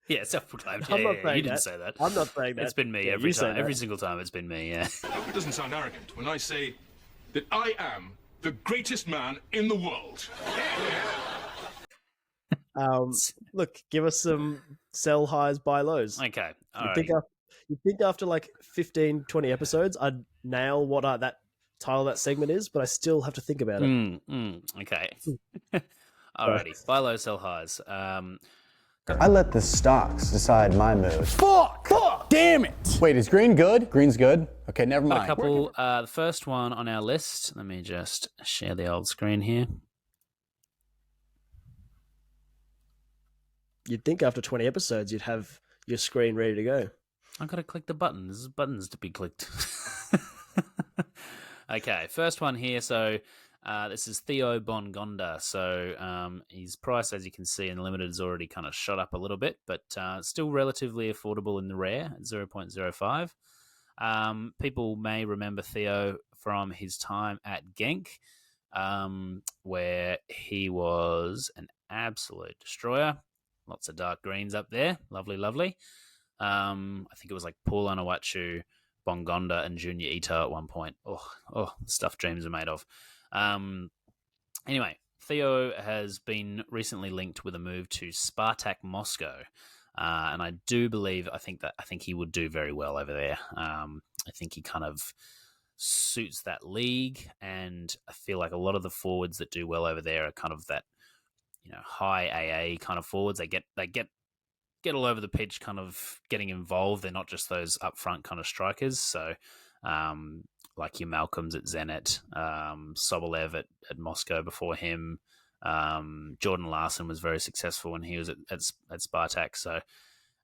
Yeah, self-proclaimed. I'm not saying you didn't say that. I'm not saying that. It's been me every time. Every single time it's been me, yeah. It doesn't sound arrogant when I say that I am the greatest man in the world. Look, give us some sell highs, buy lows. Okay. You think after like 15, 20 episodes, I'd nail what that title of that segment is, but I still have to think about it. Okay. Alrighty. Buy low, sell highs. I let the stocks decide my mood. Fuck! Damn it! Wait, is green good? Green's good. Okay, never Got mind. a couple. The first one on our list. Let me just share the old screen here. You'd think after 20 episodes, you'd have your screen ready to go. I've got to click the button. There's buttons to be clicked. Okay, first one here. So this is Theo Bongonda. So his price, as you can see in the limited, has already kind of shot up a little bit, but still relatively affordable in the rare at 0.05. People may remember Theo from his time at Genk, where he was an absolute destroyer. Lots of dark greens up there. Lovely, lovely. I think it was like Paul Anawachu, Bongonda, and Junior Ito at one point. Oh, stuff dreams are made of. Anyway, Theo has been recently linked with a move to Spartak Moscow, and I think he would do very well over there. I think he kind of suits that league, and I feel like a lot of the forwards that do well over there are kind of that, high AA kind of forwards. They get all over the pitch, kind of getting involved. They're not just those upfront kind of strikers. So, like your Malcolms at Zenit, Sobolev at Moscow before him. Jordan Larson was very successful when he was at Spartak. So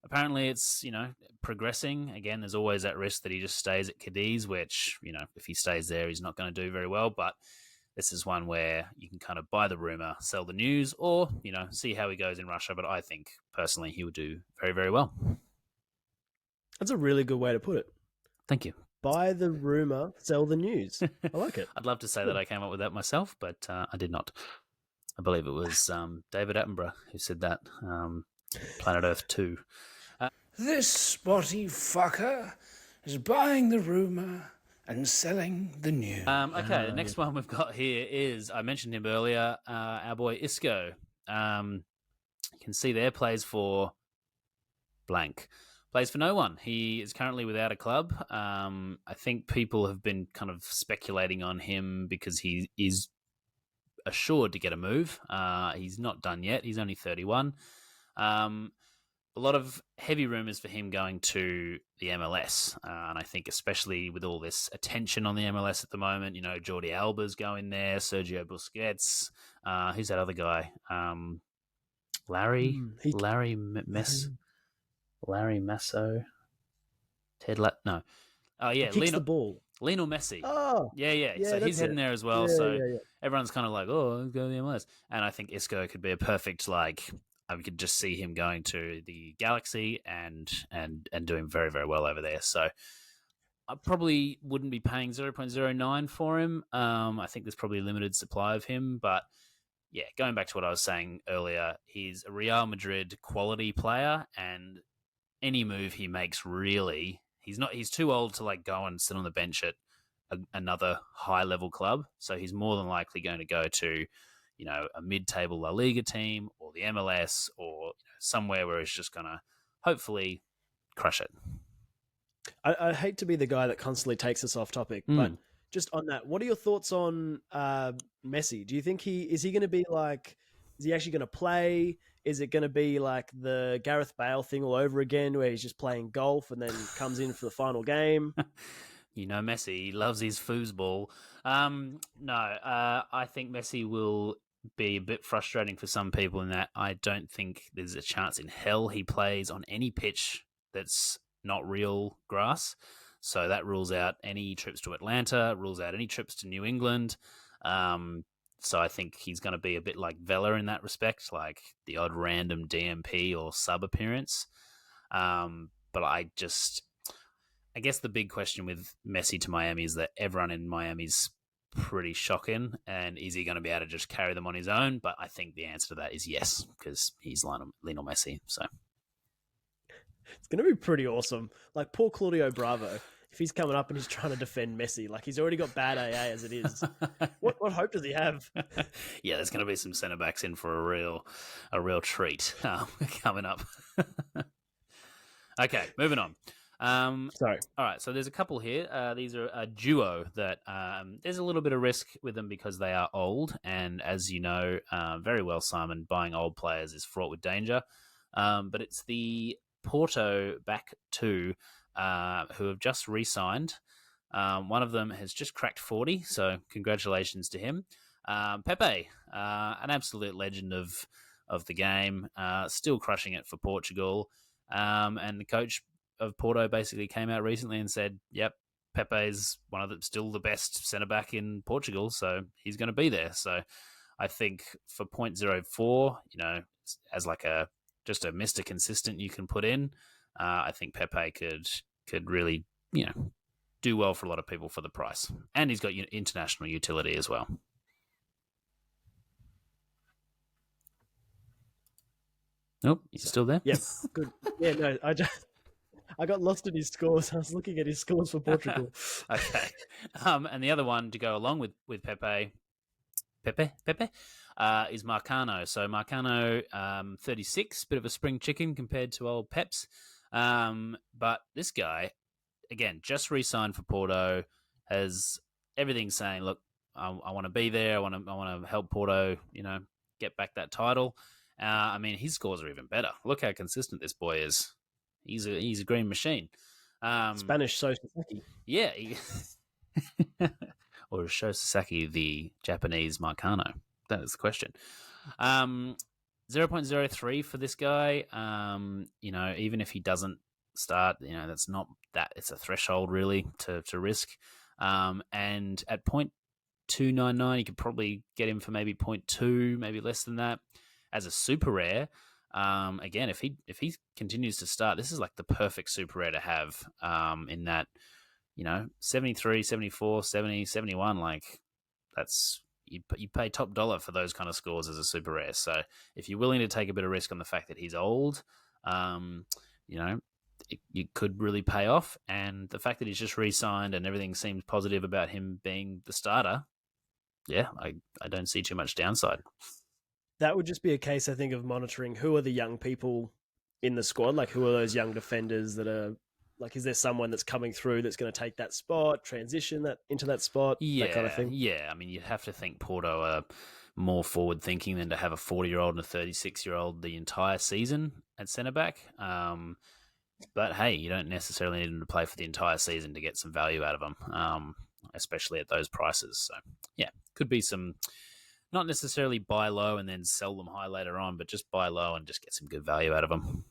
apparently it's, progressing. Again, there's always that risk that he just stays at Cadiz, which, if he stays there, he's not going to do very well. But this is one where you can kind of buy the rumor, sell the news, or, see how he goes in Russia. But I think, personally, he would do very, very well. That's a really good way to put it. Thank you. Buy the rumor, sell the news. I like it. I'd love to say that I came up with that myself, but I did not. I believe it was David Attenborough who said that. Planet Earth 2. This spotty fucker is buying the rumor and selling the news. Okay, the next one we've got here is, I mentioned him earlier, our boy Isco. You can see there, plays for blank. Plays for no one. He is currently without a club. I think people have been kind of speculating on him because he is assured to get a move. He's not done yet. He's only 31. A lot of heavy rumours for him going to the MLS. And I think especially with all this attention on the MLS at the moment, Jordi Alba's going there, Sergio Busquets. Who's that other guy? Larry Masso? No. Oh, yeah. He kicks the ball. Lionel Messi. Oh. Yeah. So he's heading there as well. Everyone's kind of like, oh, let's go to the MLS. And I think Isco could be a perfect, I could just see him going to the Galaxy and doing very, very well over there. So I probably wouldn't be paying 0.09 for him. I think there's probably a limited supply of him. But, yeah, going back to what I was saying earlier, he's a Real Madrid quality player, and any move he makes, really, he's too old to go and sit on the bench at another high-level club. So he's more than likely going to go to a mid-table La Liga team or the MLS or somewhere where he's just going to hopefully crush it. I hate to be the guy that constantly takes us off topic, but just on that, what are your thoughts on Messi? Do you think is he going to be is he actually going to play? Is it going to be like the Gareth Bale thing all over again where he's just playing golf and then comes in for the final game? Messi, he loves his foosball. No, I think Messi will be a bit frustrating for some people in that I don't think there's a chance in hell he plays on any pitch that's not real grass. So that rules out any trips to Atlanta, rules out any trips to New England. So I think he's going to be a bit like Vela in that respect, like the odd random DMP or sub appearance. But I guess the big question with Messi to Miami is that everyone in Miami's pretty shocking, and is he going to be able to just carry them on his own? But I think the answer to that is yes, because he's Lionel Messi. So it's going to be pretty awesome. Like poor Claudio Bravo, if he's coming up and he's trying to defend Messi, he's already got bad AA as it is. What hope does he have? Yeah, there's going to be some centre backs in for a real treat coming up. Okay, moving on. Sorry. All right, so there's a couple here. These are a duo that there's a little bit of risk with them because they are old, and as you know very well, Simon, buying old players is fraught with danger. But it's the Porto back two who have just re-signed. One of them has just cracked 40, so congratulations to him. Pepe, an absolute legend of the game, still crushing it for Portugal. And the coach of Porto basically came out recently and said, yep, Pepe's still the best centre-back in Portugal, so he's going to be there. So I think for 0.04, as just a Mr. Consistent you can put in, I think Pepe could really, do well for a lot of people for the price. And he's got international utility as well. Nope, he's still there? Yes, good. Yeah, no, I just... I got lost in his scores. I was looking at his scores for Portugal. Okay. And the other one to go along with Pepe, is Marcano. So Marcano, 36, bit of a spring chicken compared to old Peps. But this guy, again, just re-signed for Porto, has everything saying, look, I want to be there. I want to help Porto, get back that title. I mean, his scores are even better. Look how consistent this boy is. He's a green machine. Spanish Sho Sasaki. Yeah. Or is Sho Sasaki the Japanese Marcano? That is the question. 0.03 for this guy. Even if he doesn't start, that's not that. It's a threshold really to risk. And at 0.299, you could probably get him for maybe 0.2, maybe less than that as a super rare. Again, if he continues to start, this is like the perfect super rare to have in that, 73, 74, 70, 71, like that's you pay top dollar for those kind of scores as a super rare. So if you're willing to take a bit of risk on the fact that he's old, you could really pay off. And the fact that he's just re-signed and everything seems positive about him being the starter, yeah, I don't see too much downside. That would just be a case, I think, of monitoring who are the young people in the squad. Like, who are those young defenders that are, like, is there someone that's coming through that's going to take that spot, transition that into that spot, that kind of thing? Yeah, I mean, you'd have to think Porto are more forward-thinking than to have a 40-year-old and a 36-year-old the entire season at centre-back. But, hey, you don't necessarily need them to play for the entire season to get some value out of them, especially at those prices. So, yeah, could be some... Not necessarily buy low and then sell them high later on, but just buy low and just get some good value out of them.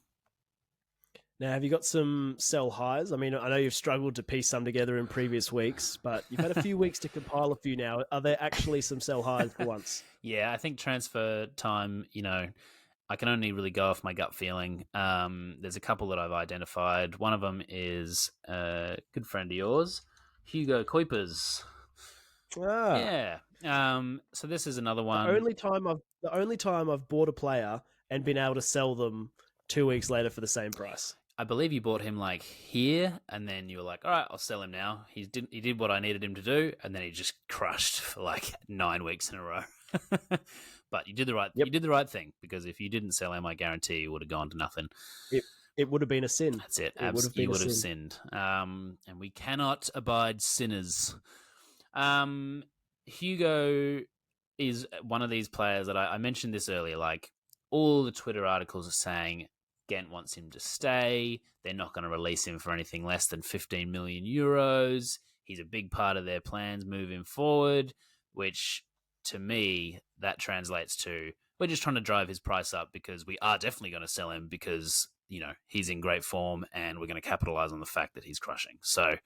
Now, have you got some sell highs? I mean, I know you've struggled to piece some together in previous weeks, but you've had a few weeks to compile a few now. Are there actually some sell highs for once? Yeah, I think transfer time, I can only really go off my gut feeling. There's a couple that I've identified. One of them is a good friend of yours, Hugo Kuipers. Ah. Yeah. So this is another one. The only time I've bought a player and been able to sell them 2 weeks later for the same price. I believe you bought him like here, and then you were like, "All right, I'll sell him now." He did what I needed him to do, and then he just crushed for like 9 weeks in a row. But you did the right thing, because if you didn't sell him, I guarantee you would have gone to nothing. It would have been a sin. That's it. You would have sinned. And we cannot abide sinners. Hugo is one of these players that I mentioned this earlier. Like, all the Twitter articles are saying Ghent wants him to stay. They're not going to release him for anything less than 15 million euros. He's a big part of their plans moving forward, which to me, that translates to, we're just trying to drive his price up because we are definitely going to sell him because, he's in great form and we're going to capitalize on the fact that he's crushing. So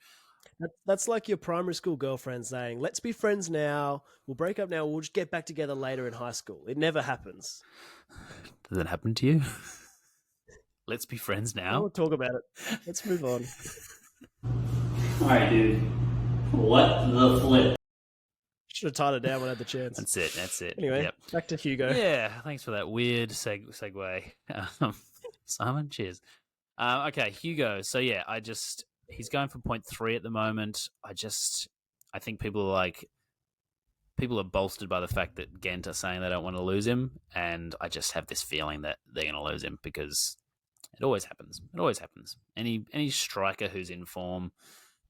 that's like your primary school girlfriend saying, let's be friends now. We'll break up now. We'll just get back together later in high school. It never happens. Does that happen to you? Let's be friends now. We'll talk about it. Let's move on. All right, dude. What the flip? Should have tied it down when I had the chance. That's it. Anyway, Back to Hugo. Yeah, thanks for that weird segue. Simon, cheers. Okay, Hugo. So yeah, he's going for 0.3 at the moment. I think people are bolstered by the fact that Ghent are saying they don't want to lose him, and I just have this feeling that they're going to lose him because it always happens. Any striker who's in form,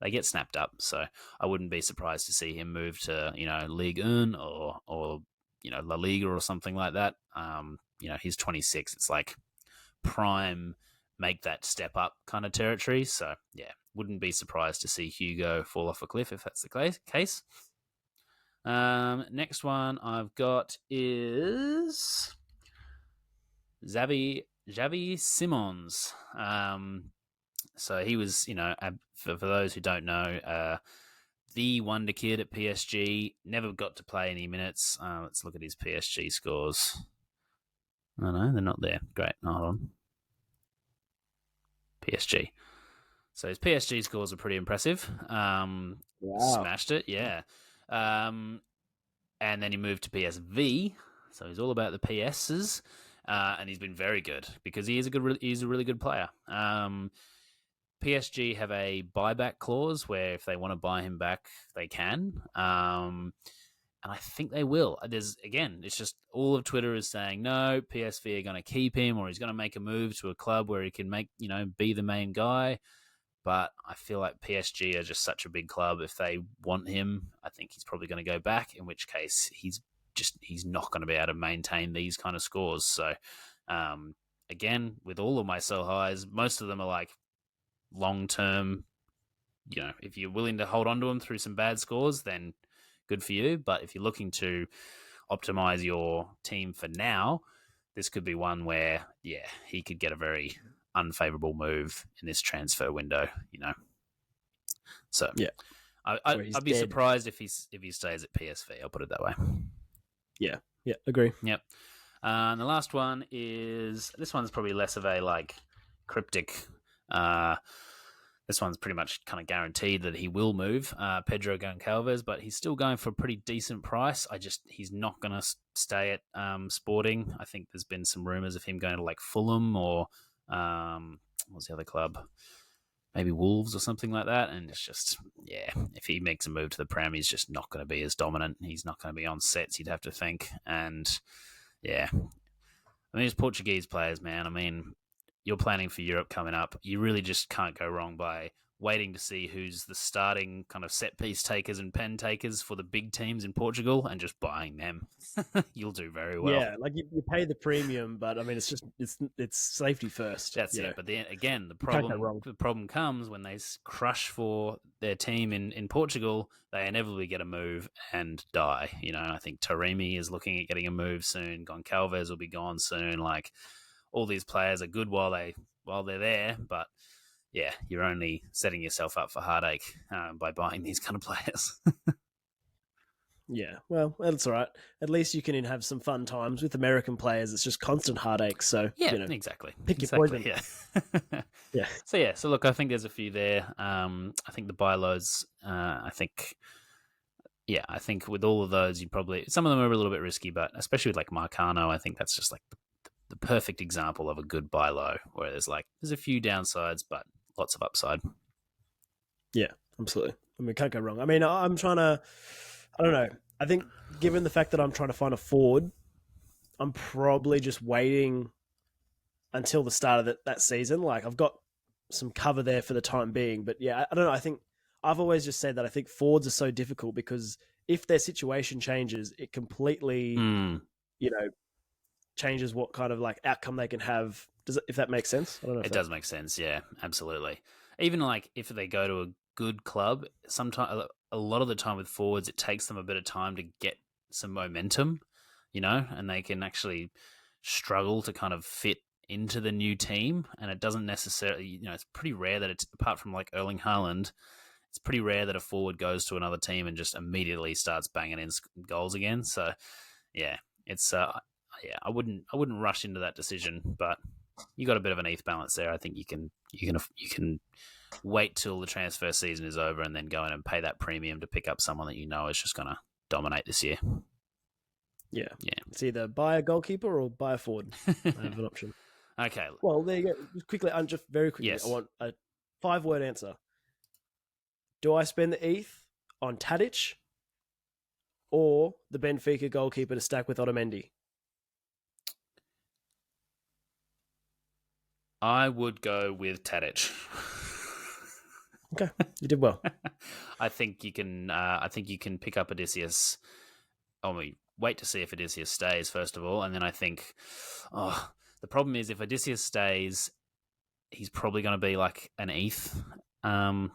they get snapped up. So I wouldn't be surprised to see him move to Ligue 1 or La Liga or something like that. He's 26. It's like prime make that step up kind of territory. So yeah, wouldn't be surprised to see Hugo fall off a cliff if that's the case. Next one I've got is Xavi Simons. So he was, for those who don't know, the wonder kid at PSG, never got to play any minutes. Let's look at his PSG scores. Oh no, they're not there. Great, hold on. PSG. So his PSG scores are pretty impressive. Wow. Smashed it, yeah. And then he moved to PSV, so he's all about the PSs, and he's been very good because he's a really good player. PSG have a buyback clause where if they want to buy him back, they can. And I think they will. It's just all of Twitter is saying, no, PSV are going to keep him, or he's going to make a move to a club where he can be the main guy. But I feel like PSG are just such a big club. If they want him, I think he's probably going to go back, in which case he's not going to be able to maintain these kind of scores. So, again, with all of my sell highs, most of them are like long-term. If you're willing to hold on to them through some bad scores, then good for you. But if you're looking to optimize your team for now, this could be one where, he could get a very unfavorable move in this transfer window. So I'd be surprised if he stays at PSV. I'll put it that way. Yeah, agree. Yep. And the last one is, this one's probably less of a cryptic. This one's pretty much kind of guaranteed that he will move, Pedro Goncalves, but he's still going for a pretty decent price. He's not going to stay at Sporting. I think there's been some rumours of him going to Fulham or what's the other club? Maybe Wolves or something like that. And it's just, if he makes a move to the Prem, he's just not going to be as dominant. He's not going to be on sets, you'd have to think. And these Portuguese players, man, you're planning for Europe coming up. You really just can't go wrong by waiting to see who's the starting kind of set piece takers and pen takers for the big teams in Portugal and just buying them. You'll do very well. Yeah, you pay the premium, but it's safety first. That's it. But then again, the problem comes when they crush for their team in Portugal. They inevitably get a move and die. I think Taremi is looking at getting a move soon. Goncalves will be gone soon. All these players are good while they're there, but you're only setting yourself up for heartache by buying these kind of players. Yeah, well, that's all right. At least you can have some fun times with American players. It's just constant heartache. So exactly. Pick your poison. Yeah. So look, I think there's a few there. I think the buy lows. I think with all of those, you probably, some of them are a little bit risky, but especially with Marcano, I think that's just the perfect example of a good buy low, where there's a few downsides, but lots of upside. Yeah, absolutely. Can't go wrong. I'm trying to, I don't know. I think given the fact that I'm trying to find a forward, I'm probably just waiting until the start of that season. I've got some cover there for the time being, but I don't know. I think I've always just said that I think forwards are so difficult because if their situation changes, it completely, changes what kind of outcome they can have. If that makes sense? I don't know. It does make sense. Yeah, absolutely. Even if they go to a good club, sometimes a lot of the time with forwards, it takes them a bit of time to get some momentum, and they can actually struggle to kind of fit into the new team. And it doesn't necessarily, it's pretty rare that it's, apart from Erling Haaland, it's pretty rare that a forward goes to another team and just immediately starts banging in goals again. So it's I wouldn't rush into that decision, but you got a bit of an ETH balance there. I think you can wait till the transfer season is over and then go in and pay that premium to pick up someone that is just going to dominate this year. Yeah. It's either buy a goalkeeper or buy a forward. I have an option. Okay. Well, there you go. Just quickly, just very quickly, yes. I want a 5-word answer. Do I spend the ETH on Tadic or the Benfica goalkeeper to stack with Otamendi? I would go with Tadic. Okay, you did well. I think you can. I think you can pick up Odysseus. Wait to see if Odysseus stays first of all, and then I think. The problem is if Odysseus stays, he's probably going to be an ETH down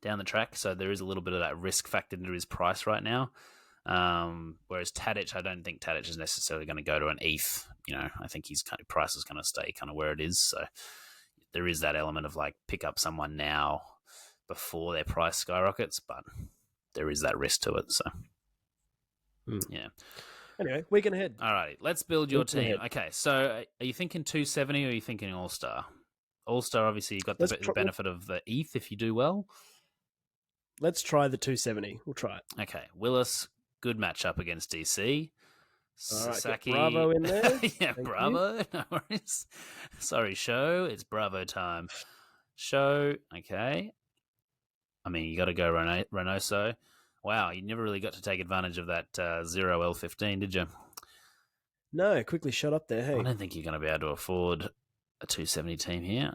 the track. So there is a little bit of that risk factored into his price right now. Whereas Tadic, I don't think Tadic is necessarily going to go to an ETH. I think his kind of price is going to stay kind of where it is. So there is that element of pick up someone now before their price skyrockets, but there is that risk to it. So yeah. Anyway, weekend ahead. All right, let's build your team. Okay, so are you thinking 270 or are you thinking All-Star? All-Star, obviously, you've got the benefit of the ETH if you do well. Let's try the 270. We'll try it. Okay, Willis, good matchup against DC. All right, Sasaki. Bravo in there. Yeah, Bravo. No worries. Sorry, show. It's Bravo time. Show, okay. I mean, you got to go Reynoso. Wow, you never really got to take advantage of that 0L15, did you? No, quickly shut up there. Hey, I don't think you're going to be able to afford a 270 team here.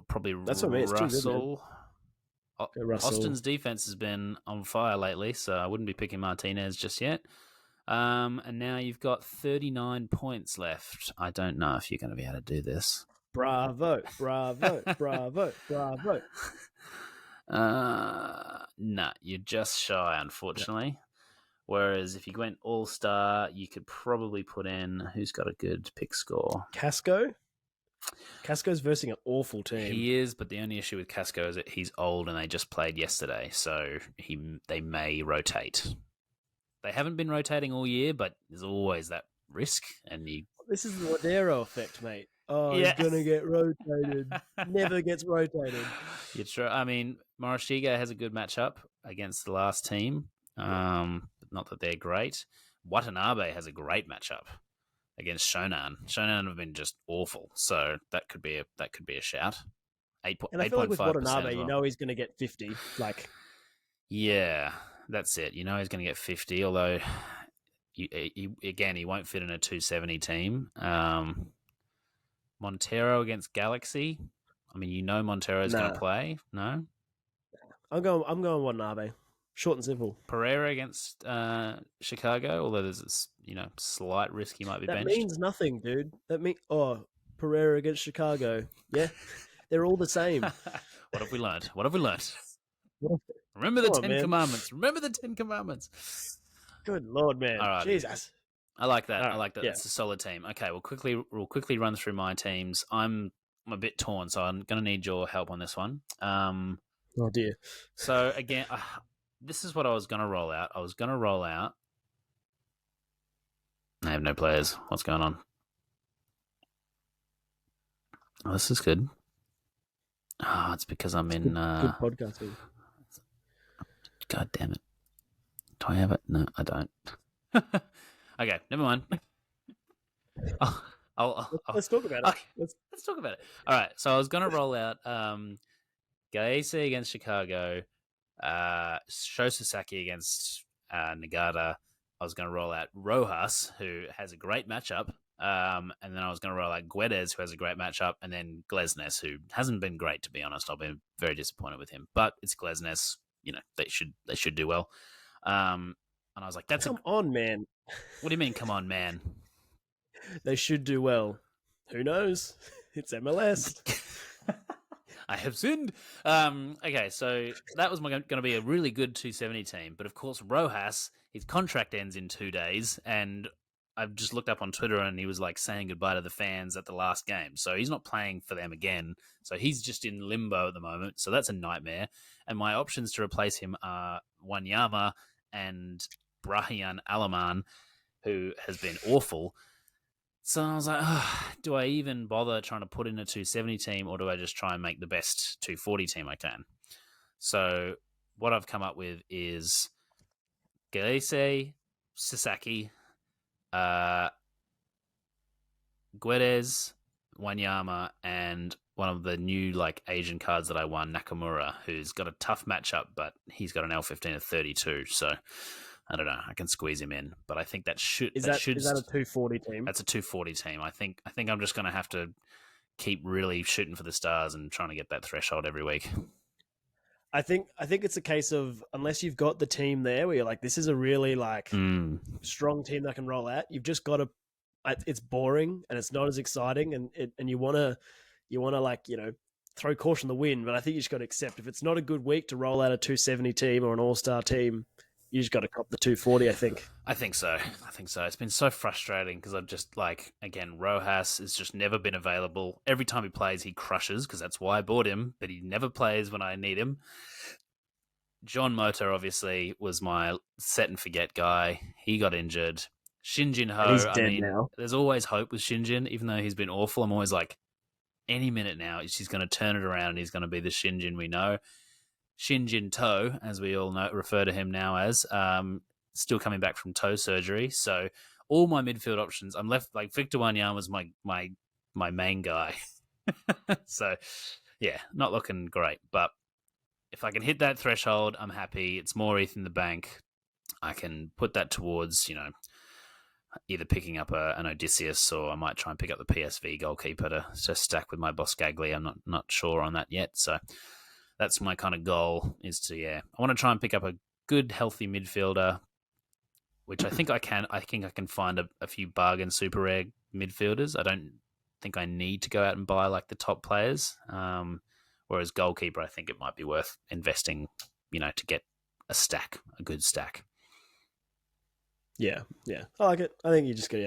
Probably that's what I mean. It's too good, Russell. Russell. Austin's defense has been on fire lately, so I wouldn't be picking Martinez just yet. And now you've got 39 points left. I don't know if you're going to be able to do this. Bravo, bravo, bravo, bravo. Nah, you're just shy, unfortunately. Yeah. Whereas if you went all-star, you could probably put in... Who's got a good pick score? Casco? Casco's versing an awful team. He is, but the only issue with Casco is that he's old and they just played yesterday, so they may rotate. They haven't been rotating all year, but there's always that risk. This is the Ladero effect, mate. Oh, yeah. He's going to get rotated. Never gets rotated. You're true. I mean, Morishige has a good matchup against the last team. Not that they're great. Watanabe has a great matchup against Shonan. Shonan have been just awful, so that could be a shout. And I feel like with Watanabe, you know he's going to get 50. Yeah, that's it. You know he's going to get 50, although he won't fit in a 270 team. Montero against Galaxy. I mean, Montero's going to play. No, I'm going Watanabe. Short and simple. Pereira against Chicago, although there's slight risk he might be benched. That means nothing, dude. Pereira against Chicago. Yeah, they're all the same. What have we learned? Remember the 10 Commandments. Remember the 10 Commandments. Good Lord, man. All right, Jesus. I like that. Right. I like that. Yeah. It's a solid team. Okay, we'll quickly run through my teams. I'm a bit torn, so I'm going to need your help on this one. Oh dear. So again, this is what I was going to roll out. I have no players. What's going on? Oh, this is good. Oh, it's because I'm in... Good podcasting. God damn it. Do I have it? No, I don't. Okay, never mind. Let's talk about it. Okay, let's talk about it. All right, so I was going to roll out Gaese against Chicago, Sho Sasaki against Nagata. I was going to roll out Rojas, who has a great matchup, and then I was going to roll out Guedes, who has a great matchup, and then Glesnes, who hasn't been great, to be honest. I've been very disappointed with him, but it's Glesnes. They should do well. And I was like, Come on, man. What do you mean, come on, man? They should do well. Who knows? It's MLS. I have sinned. Okay, so that was going to be a really good 270 team. But of course, Rojas, his contract ends in 2 days. And I've just looked up on Twitter and he was like saying goodbye to the fans at the last game. So he's not playing for them again. So he's just in limbo at the moment. So that's a nightmare. And my options to replace him are Wanyama and Brahian Alaman, who has been awful. So I was like, do I even bother trying to put in a 270 team, or do I just try and make the best 240 team I can? So what I've come up with is Gaese, Sasaki, Guedes, Wanyama, and one of the new Asian cards that I won, Nakamura, who's got a tough matchup, but he's got an L15 of 32. So I don't know. I can squeeze him in, but I think that should. Is that a 240 team? That's a 240 team. I think I'm just going to have to keep really shooting for the stars and trying to get that threshold every week. I think it's a case of, unless you've got the team there where you're like, this is a really strong team that can roll out. You've just got to. It's boring and it's not as exciting, and you want to throw caution to the wind. But I think you just got to accept, if it's not a good week to roll out a 270 team or an all-star team, you just got to cop the 240, I think. I think so. It's been so frustrating because I've just, again, Rojas has just never been available. Every time he plays, he crushes, because that's why I bought him, but he never plays when I need him. John Motor, obviously, was my set-and-forget guy. He got injured. Shinjin Ho, he's dead now. There's always hope with Shinjin, even though he's been awful. I'm always like, any minute now, she's going to turn it around and he's going to be the Shinjin we know. Shinjin To, as we all know, refer to him now as, still coming back from toe surgery. So all my midfield options, I'm left, Victor Wanyama was my main guy. So, yeah, not looking great. But if I can hit that threshold, I'm happy. It's more ETH in the bank. I can put that towards, either picking up an Odysseus, or I might try and pick up the PSV goalkeeper to stack with my boss Gagli. I'm not sure on that yet. So that's my kind of goal, is to, I want to try and pick up a good, healthy midfielder, which I think I can. I think I can find a few bargain super rare midfielders. I don't think I need to go out and buy like the top players. Whereas goalkeeper, I think it might be worth investing, to get a good stack. Yeah. I like it. I think you just got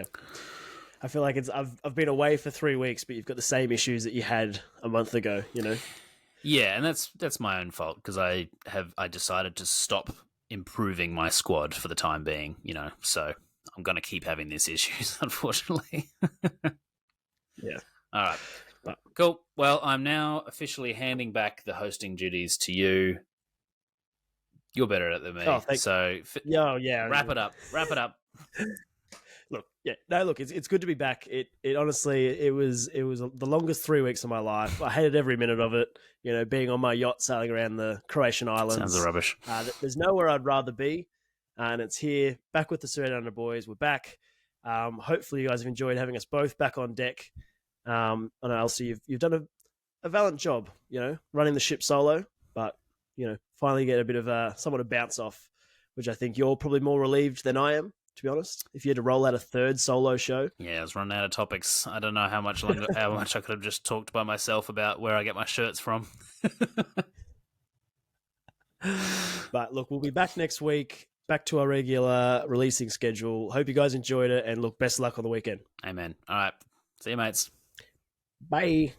I feel like I've been away for 3 weeks, but you've got the same issues that you had a month ago, Yeah, and that's my own fault, because I decided to stop improving my squad for the time being, so I'm going to keep having these issues, unfortunately. Yeah. All right. Cool. Well, I'm now officially handing back the hosting duties to you. You're better at it than me. So wrap it up. Look, it's good to be back. It honestly, it was the longest 3 weeks of my life. I hated every minute of it. Being on my yacht sailing around the Croatian islands. Sounds rubbish. There's nowhere I'd rather be, and it's here, back with the DownUnder boys. We're back. Hopefully, you guys have enjoyed having us both back on deck. I know, Elsie, you've done a valiant job, running the ship solo, but finally get a bit of someone to bounce off, which I think you're probably more relieved than I am, to be honest. If you had to roll out a third solo show. Yeah, I was running out of topics. I don't know how much I could have just talked by myself about where I get my shirts from. But look, we'll be back next week, back to our regular releasing schedule. Hope you guys enjoyed it, and look, best of luck on the weekend. Amen. All right. See you, mates. Bye.